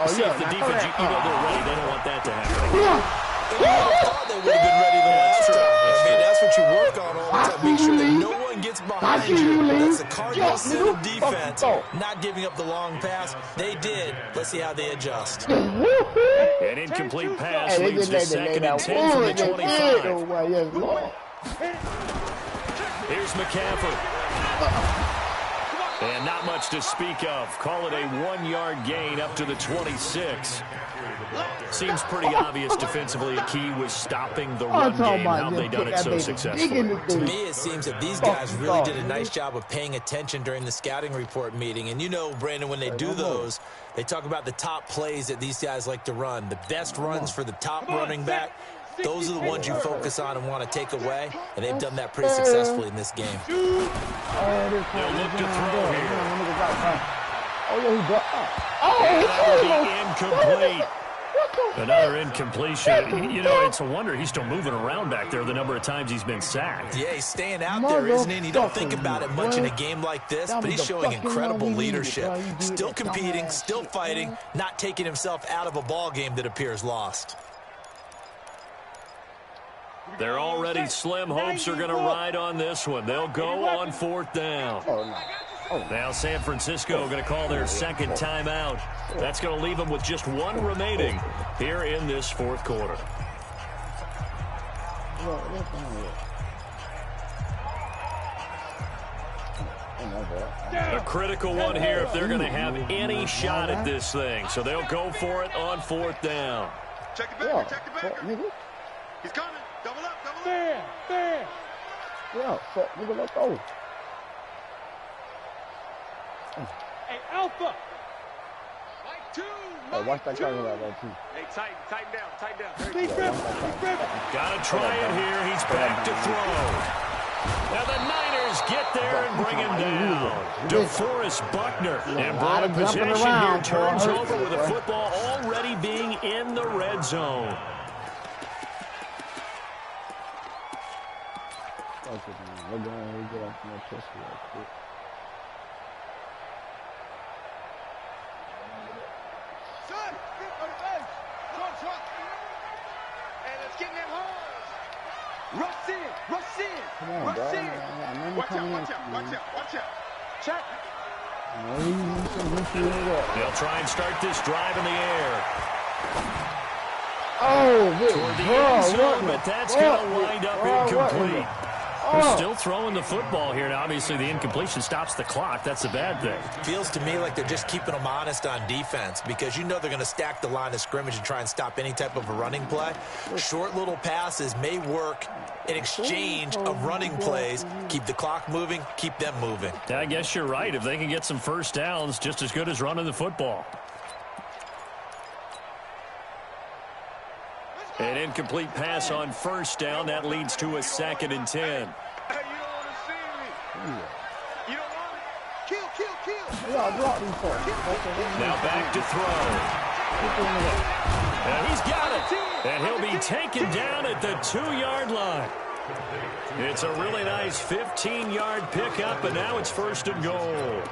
See if the defense, they're ready. They don't want that to happen. I thought they would have been ready the last time. I mean, that's what you work on all the time. Make sure that no one gets behind you. That's the Cardinals set of defense. Not giving up the long pass. They did. Let's see how they adjust. An incomplete pass leads to 2nd and 10 from the 25. Here's McCaffrey. And not much to speak of. Call it a 1-yard gain up to the 26. Seems pretty obvious defensively. A key was stopping the run game. How have they done it so successfully? To me, it seems that these guys really did a nice job of paying attention during the scouting report meeting. And you know, Brandon, when they do those, they talk about the top plays that these guys like to run. The best runs for the top running back. Those are the ones you focus on and want to take away, and they've done that pretty successfully in this game. They'll look to throw here. Incomplete. Another incompletion. You know, it's a wonder he's still moving around back there the number of times he's been sacked. Yeah, he's staying out there, isn't he? And you don't think about it much in a game like this, but he's showing incredible leadership. Still competing, still fighting, not taking himself out of a ball game that appears lost. They're already slim hopes are going to ride on this one. They'll go on 4th down. Now San Francisco going to call their 2nd timeout. That's going to leave them with just 1 remaining here in this 4th quarter. A critical one here if they're going to have any shot at this thing. So they'll go for it on 4th down. Check it back, check it back. He's coming. Double up, double up. There. Yeah, fuck, nigga, let's go. Hey, Alpha. Mike 2. Hey, watch that camera right there, too. Hey, tighten down. Steve Griffin. Got to try it here. He's back to throw. And the Niners get there and bring him down. DeForest Buckner. And brought possession here turns over with the football already being in the red zone. We're going to get off my pistol real quick. Son, get on the base. Short. And it's getting them holes. Rush in. Come on, Rush bro. in. Watch out. Check. They'll try and start this drive in the air. Oh, Toward the end zone, but that's going to wind up incomplete. They're still throwing the football here. Now, obviously, the incompletion stops the clock. That's a bad thing. Feels to me like they're just keeping them honest on defense because you know they're going to stack the line of scrimmage and try and stop any type of a running play. Short little passes may work in exchange of running plays. Keep the clock moving, keep them moving. I guess you're right. If they can get some first downs, just as good as running the football. An incomplete pass on first down. That leads to a 2nd and 10. Hey, you don't want to see me. You don't want it. Kill. Now back to throw. And he's got it. And he'll be taken down at the 2-yard line. It's a really nice 15-yard pickup, and now it's 1st and goal.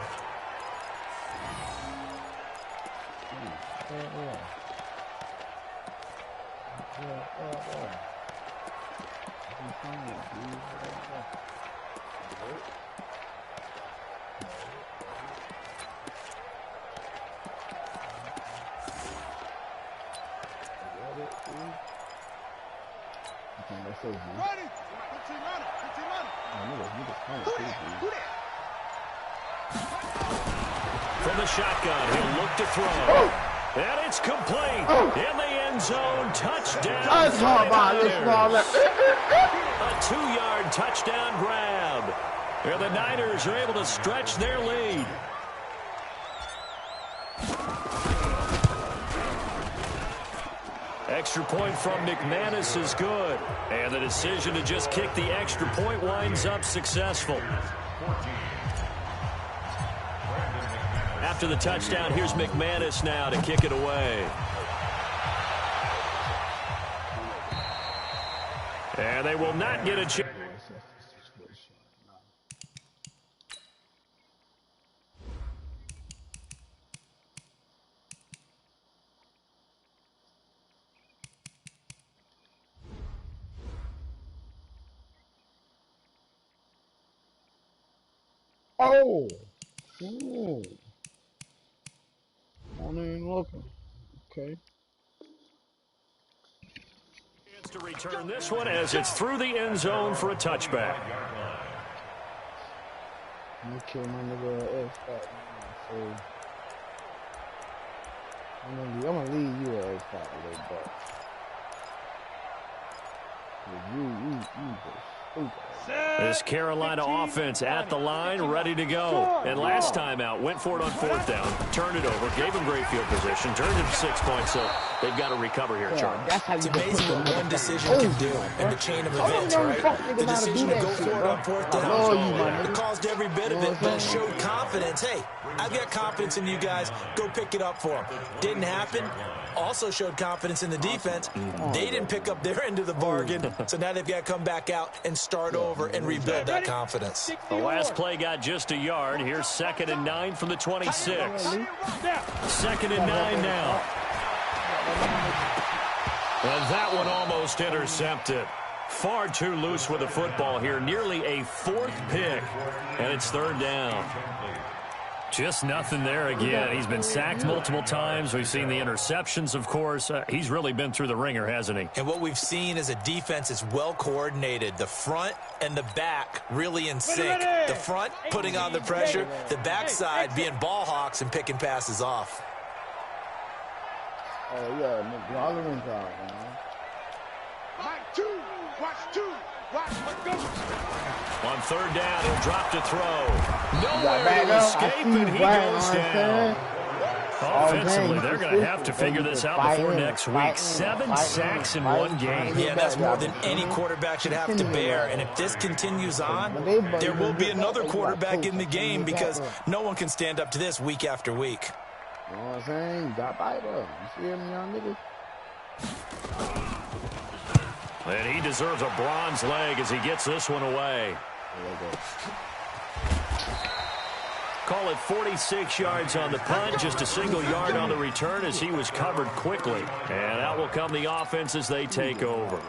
Ready. From the shotgun, he'll look to throw. And it's complete. In the end zone, touchdown. A 2-yard touchdown grab. Here the Niners are able to stretch their lead. Extra point from McManus is good. And the decision to just kick the extra point winds up successful. After the touchdown, here's McManus now to kick it away. And they will not get a chance. Oh! Ooh. I'm even looking. Okay. Chance to return this one as it's through the end zone for a touchback. I'm kill my nigga X-Pac. So I'm gonna leave you at X-Pac a little bit. You go stupid. This Carolina offense at the line, ready to go. And last time out, went for it on 4th down, turned it over, gave them great field position, turned it to 6 points, so they've got to recover here, Charlie. It's amazing what one decision can do in the chain of events, right? The decision to go for it on 4th down, it caused every bit of it, but it showed confidence. Hey, I've got confidence in you guys. Go pick it up for them. Didn't happen. Also showed confidence in the defense. They didn't pick up their end of the bargain, so now they've got to come back out and start over and rebuild that confidence. The last play got just a yard. Here's 2nd and 9 from the 26. 2nd and 9 now. And that one almost intercepted. Far too loose with the football here. Nearly a 4th pick. And it's 3rd down. Just nothing there again. He's been sacked multiple times. We've seen the interceptions, of course. He's really been through the ringer, hasn't he? And what we've seen is a defense that's well coordinated. The front and the back really in sync. The front putting on the pressure. The backside being ball hawks and picking passes off. Oh, yeah, McLaughlin's out, man. Mike 2. Watch 2. Watch. Let's go. On 3rd down, he'll drop to throw. Nowhere to escape, and he goes down. offensively, they're going to have to figure this out before next week. 7 sacks in one game. Yeah, that's more than any quarterback should have to bear. And if this continues on, there will be another quarterback in the game because no one can stand up to this week after week. You know what I'm saying? You got Bible. You feel me, young nigga? And he deserves a bronze leg as he gets this one away. Call it 46 yards on the punt, just a single yard on the return as he was covered quickly. And out will come the offense as they take over.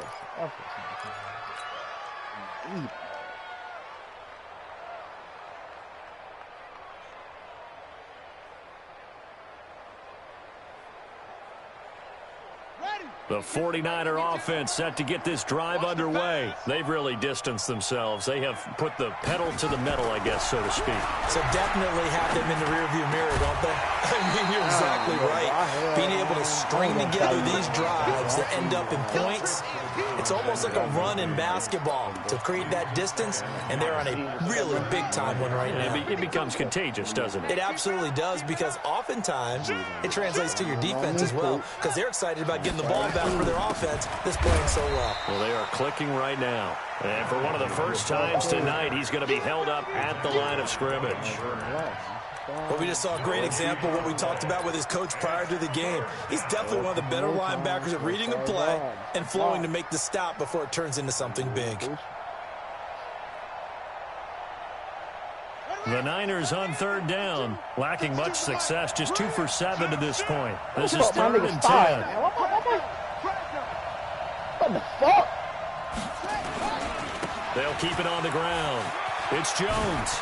The 49er offense set to get this drive underway. They've really distanced themselves. They have put the pedal to the metal, I guess, so to speak. So definitely have them in the rearview mirror, don't they? I mean, you're exactly right. Being able to string together these drives that end up in points, it's almost like a run in basketball to create that distance, and they're on a really big-time one right now. It becomes contagious, doesn't it? It absolutely does, because oftentimes it translates to your defense as well, because they're excited about getting the ball back for their offense that's playing so well. Well, they are clicking right now. And for one of the first times tonight, he's going to be held up at the line of scrimmage. Well, we just saw a great example of what we talked about with his coach prior to the game. He's definitely one of the better linebackers at reading a play and flowing to make the stop before it turns into something big. The Niners on third down, lacking much success, just 2 for 7 to this point. This is 3rd and 10. What the fuck? They'll keep it on the ground. It's Jones.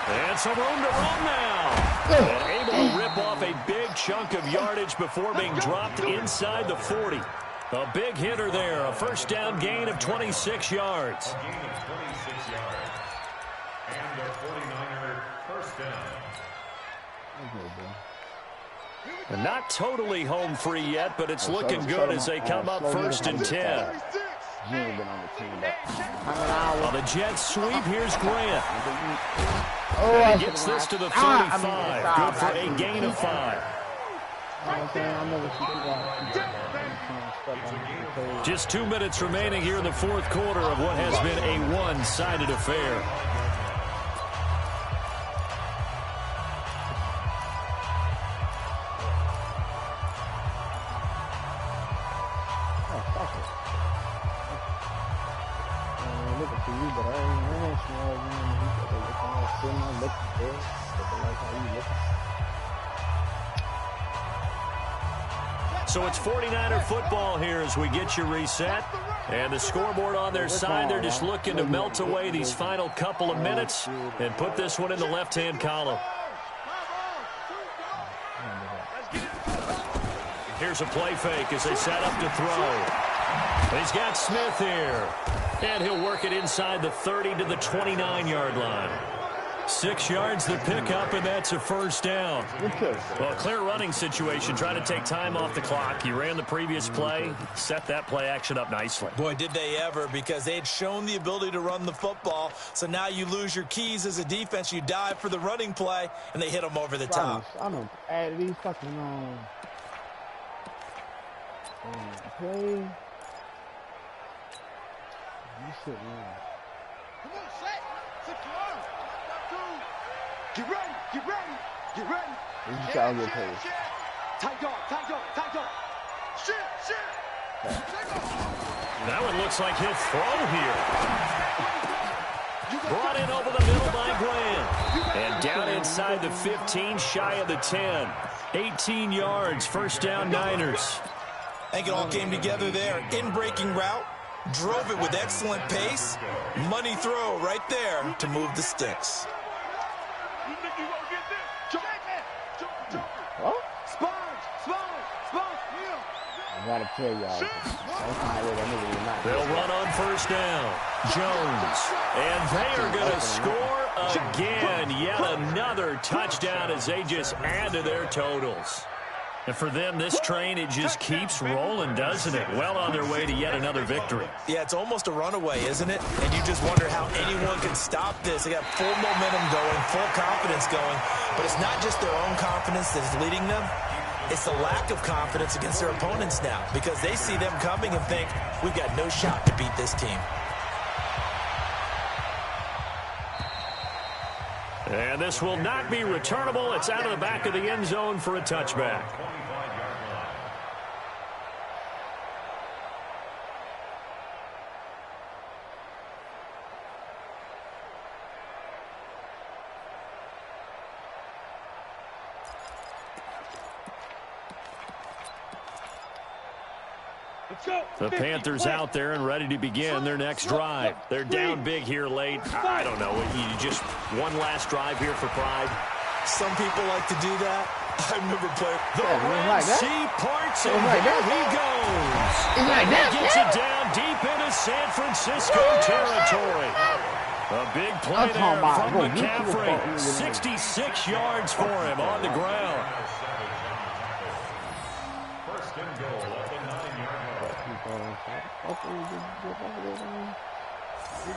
And some room to run now. And able to rip off a big chunk of yardage before being dropped inside the 40. A big hitter there, a first down gain of 26 yards. A gain of 26 yards. And the 49er first down. And not totally home free yet, but it's looking good as they come up 1st and 10. On the Jets sweep, here's Grant. And he gets this to the 35. Good for a gain of 5. Just 2 minutes remaining here in the 4th quarter of what has been a one-sided affair. So it's 49er football here as we get you reset. And the scoreboard on their side, they're just looking to melt away these final couple of minutes and put this one in the left-hand column. Here's a play fake as they set up to throw. He's got Smith here. And he'll work it inside the 30 to the 29-yard line. 6 yards the pickup, and that's a first down. Well, clear running situation, trying to take time off the clock. He ran the previous play, set that play action up nicely. Boy, did they ever, because they had shown the ability to run the football. So now you lose your keys as a defense. You dive for the running play, and they hit them over the top. I'm going to add these fucking play. Shit, man. Come on, set. Set your arm. Get ready. Get ready. Get ready. This is how good play. Tight dog. Tight dog. Tight dog. Shit. That one looks like he'll throw here. Brought in over the middle by Grant. And down inside the 15, shy of the 10. 18 yards, first down Niners. I think it all came together there. In-breaking route. Drove it with excellent pace. Money throw right there to move the sticks. You think you gonna get this? Jump. What? Sponge. I gotta tell y'all. They'll run on first down. Jones. And they are going to score again. Yet another touchdown as they just add to their totals. And for them, this train, it just keeps rolling, doesn't it? Well on their way to yet another victory. Yeah, it's almost a runaway, isn't it? And you just wonder how anyone can stop this. They got full momentum going, full confidence going. But it's not just their own confidence that's leading them. It's the lack of confidence against their opponents now because they see them coming and think, we've got no shot to beat this team. And this will not be returnable. It's out of the back of the end zone for a touchback. The Panthers out there and ready to begin their next drive. They're down big here late. I don't know. You just one last drive here for pride. Some people like to do that. I remember playing. The Red Sea parts, and here he goes. He gets it down deep into San Francisco territory. A big play there from McCaffrey. 66 yards for him on the ground. First and goal at the 9-yard line.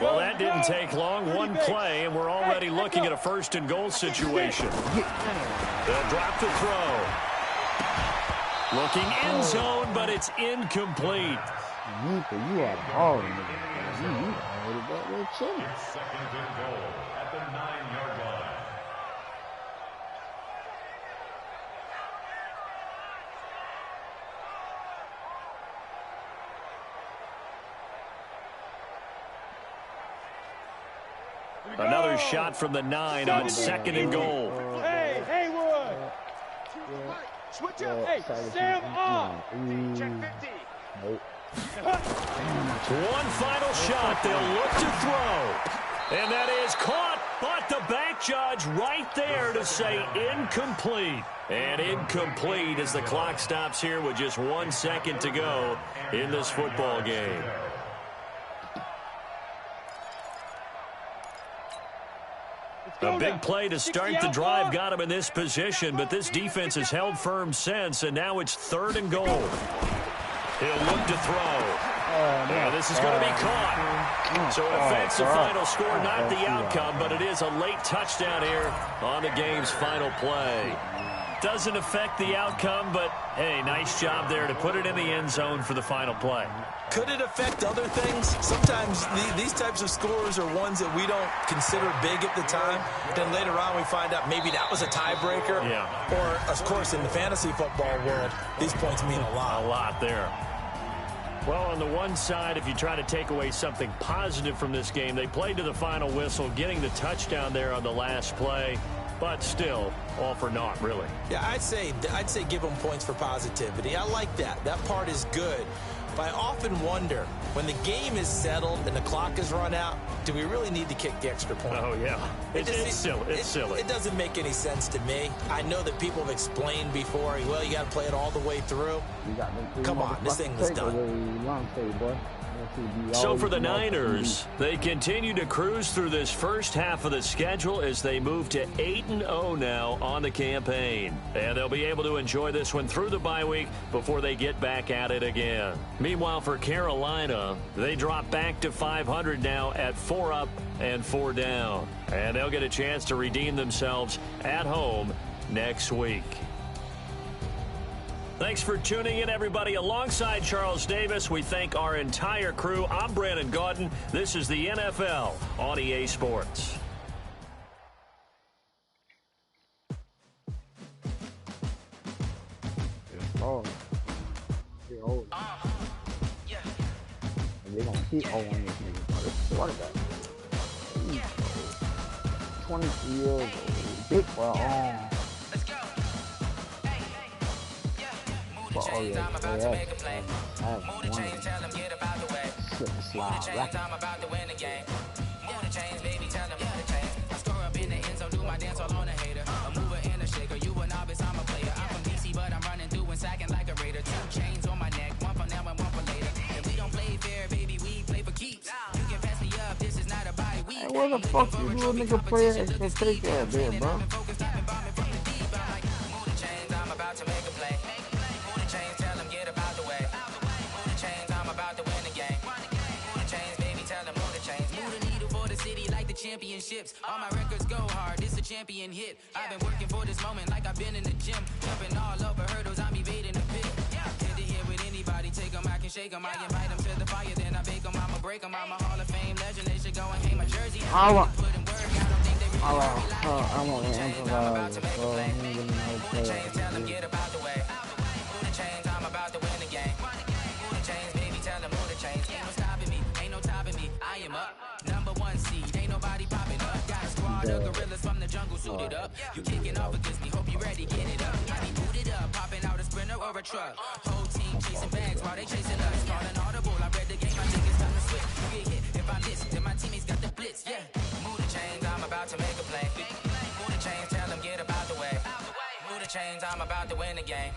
Well, that didn't take long. One play, and we're already looking at a first and goal situation. They'll drop the throw. Looking end zone, but it's incomplete. You are balling. You already got real chilling. Second and goal at the 9-yard line. Another shot from the 9 on second and goal. Hey, Haywood. Switch up. Hey, Sam on. Check 50. Nope. One final shot. They'll look to throw. And that is caught. But the back judge right there to say incomplete. And incomplete as the clock stops here with just 1 second to go in this football game. A big play to start the drive got him in this position, but this defense has held firm since, and now it's third and goal. He'll look to throw. This is going to be caught. So an offensive final score, not the outcome, but it is a late touchdown here on the game's final play. Doesn't affect the outcome, but, hey, nice job there to put it in the end zone for the final play. Could it affect other things? Sometimes these types of scores are ones that we don't consider big at the time. Then later on we find out maybe that was a tiebreaker. Yeah. Or, of course, in the fantasy football world, these points mean a lot. A lot there. Well, on the one side, if you try to take away something positive from this game, they played to the final whistle, getting the touchdown there on the last play. But still, all for naught, really. Yeah, I'd say give them points for positivity. I like that. That part is good. But I often wonder, when the game is settled and the clock is run out, do we really need to kick the extra point? Oh, yeah. It's silly. It's silly. It doesn't make any sense to me. I know that people have explained before, well, you got to play it all the way through. Come on, this thing is done. So for the Niners, they continue to cruise through this first half of the schedule as they move to 8-0 now on the campaign. And they'll be able to enjoy this one through the bye week before they get back at it again. Meanwhile, for Carolina, they drop back to 500 now at 4 up and 4 down. And they'll get a chance to redeem themselves at home next week. Thanks for tuning in, everybody. Alongside Charles Davis, we thank our entire crew. I'm Brandon Gaudin. This is the NFL on EA Sports. They're going to keep on this nigga. What is that? 23 years old. Big for an arm. Oh, yeah. I have one. Slide racket. Sacking like a raider, 2 chains on my neck, 1 for now and 1 for later. If we don't play fair, baby, we play for keeps. You can pass me up, this is not a bye week. Hey, where the fuck you little nigga play at? Just take that there, bro. Move the chains, I'm about to make a play. Move the chains, tell them get about the way. Move the chains, I'm about to win the game. Move the chains, baby, tell them move the chains. Move the needle for the city like the championships. All my records go hard, this a champion hit. I've been working for this moment like I've been in the gym. Jumping all over hurdles, I'm take them. I invite them to the fire, then I bake them. I'ma break them. I'm a Hall of Fame legend. They should go and hang my jersey. All right. Put in work. I don't think they really All worry. right. I want to I'm about improvise, to make a bro. play. He ain't giving no Move the play. chains, tell them get about the way. Move the chains, I'm about to win the game. Move the chains, baby, tell them move the chains. Ain't no stopping me, ain't no topping me. I am up, #1 seed. Ain't nobody popping up. Got a squad of gorillas from the jungle suited up. You kicking off against me, hope you ready, get it up. Got me booted up, popping out a sprinter or a truck. Whole team chasing bags while they chasing us. Calling audible, I read the game, I think it's time to switch. You get hit if I miss, then my teammates got the blitz. Yeah, move the chains, I'm about to make a play. Move the chains, tell them get about the way. Move the chains, I'm about to win the game.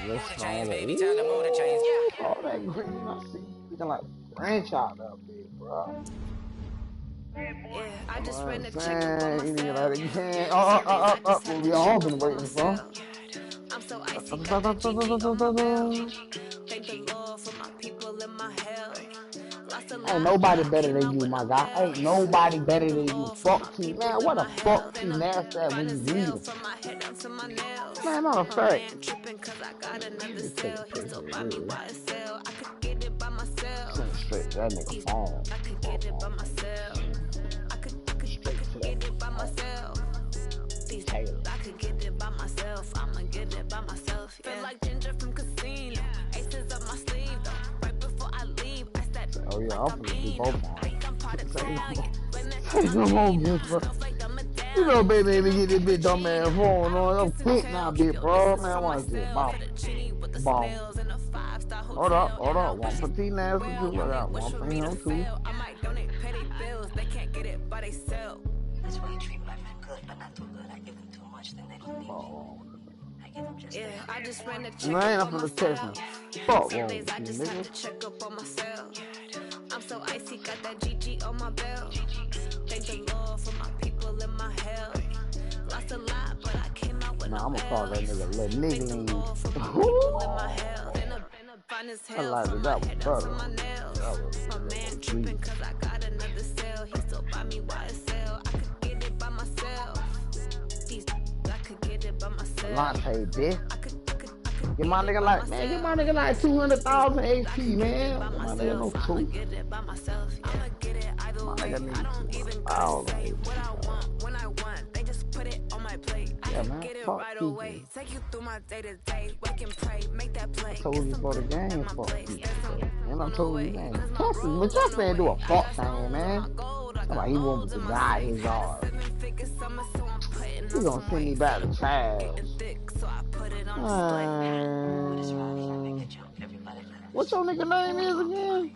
Move the chains, baby, tell them move the chains. All that green, I see. Looking like grandchild up there, bro. Yeah, I just ran the check Man, up on you nigga myself. like again. I just have What to we all check been up on waiting for. myself. I'm so icy, got that GG on my belt. Thank the Lord for my people and my health. Lost a lot, Ain't nobody but I better came than out you, with my no guy. Ain't L's. nobody better Thank the than you. Lord for my Fuck T, people man. and What my the fuck health. T And I'm nasty that fine when you as read hell him? from my head down to my nails. Man, matter of My fact. man tripping cause I got another Just take a cell. He picture still of buy me this. YSL. I could get it by myself. Send it straight to that nigga phone. I could get it by myself. I could Straight to that get it nigga by phone. myself. I could get it by myself. I'ma get it by myself. Yeah. Feel like Ginger from Casino. Aces up my sleeve though. Right before I leave, I said, Oh yeah, I'm finna do both on. I'm part of Italian. Say no more, bitch, bro. You know, baby, me get this bitch dumb ass phone on. I'm quick now, bitch, bro. Man, I want to see it. Bomb. Bomb. Hold up. One for T nasty too. I got one for him too. I might donate petty bills. They can't get it by they self. That's why you treat black men good, but not too good. I give them too much, then they don't need me. I give them just I just ran the check Man, up I'm on finna text myself. him. Fuck Some wrong days with I you, just have nigga. to check up on myself. I'm so icy, got that GG on my belt. Thank the Lord for my people and my health. Lost a lot, but I came out with Nah, no I'ma call that L's. nigga Lil Thank the Niggly. Lord for my people and my health. And I'm fine as I hell like from it. my That was head down to better. my nails. My man tripping cause I got another cell. He still buy me YSL. I could get it by myself. I could get it by myself. Lante, bitch. I could Get my nigga like, man, get my nigga like 200,000 HP, man. Get my nigga no I'ma two. get it by myself. I'ma get it either My way. nigga need I don't even gotta say what I $200,000. want when I want. They just put it on my plate. I Yeah, can man, get it fuck right people. away. Take you through my day to day. Wake and pray, make that play. I told you before the game, fuck Place. people. And I told you, man, Tessie, but your fan do a fuck thing, man. Somebody he want to die his yard. He gonna send me back to child. What your nigga name is again?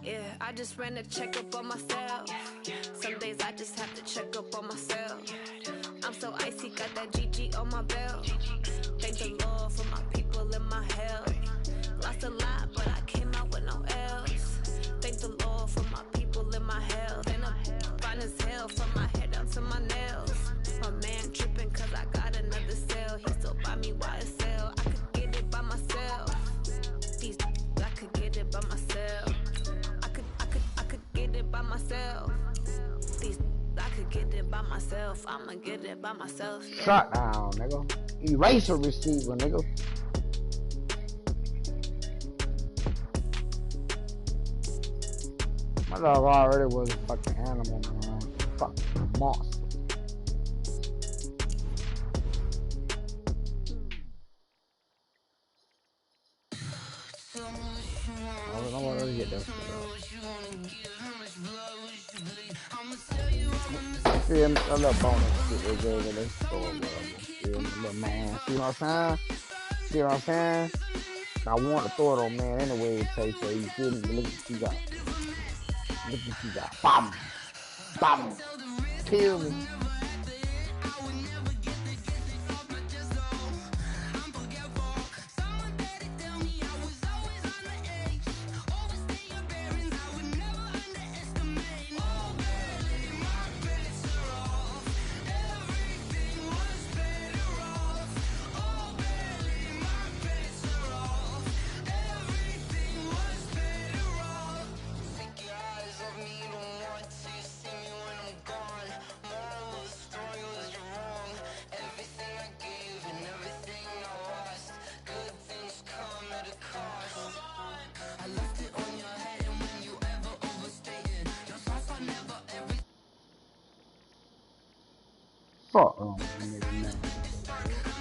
Yeah, I just ran a check up on myself. Some days I just have to check up on myself. I'm so icy, got that GG on my belt. Thank the Lord for my people and my health. Lost a lot, but I came out with no L's. Thank the Lord for my people and my health. And I'm fine as hell from my head down to my nails. My man tripping cause I got another cell. He still buy me YSL. I could get it by myself. I could get it by myself. I could get it by myself. I could get it by myself. I'ma get it by myself. Yeah. Shut down, nigga. Eraser receiver, nigga. My dog already was a fucking animal, man. Fucking monster. I don't want to get that shit up. I feel me? A little bonus shit they gave in this store, whatever. Feel me? Little man. See what I'm saying? See what I'm saying? I want to throw it on man anyway, Tay. So you feel me? Look what you got. Look what you got. Bam! Bam! Kill me. Fuck nigga, man.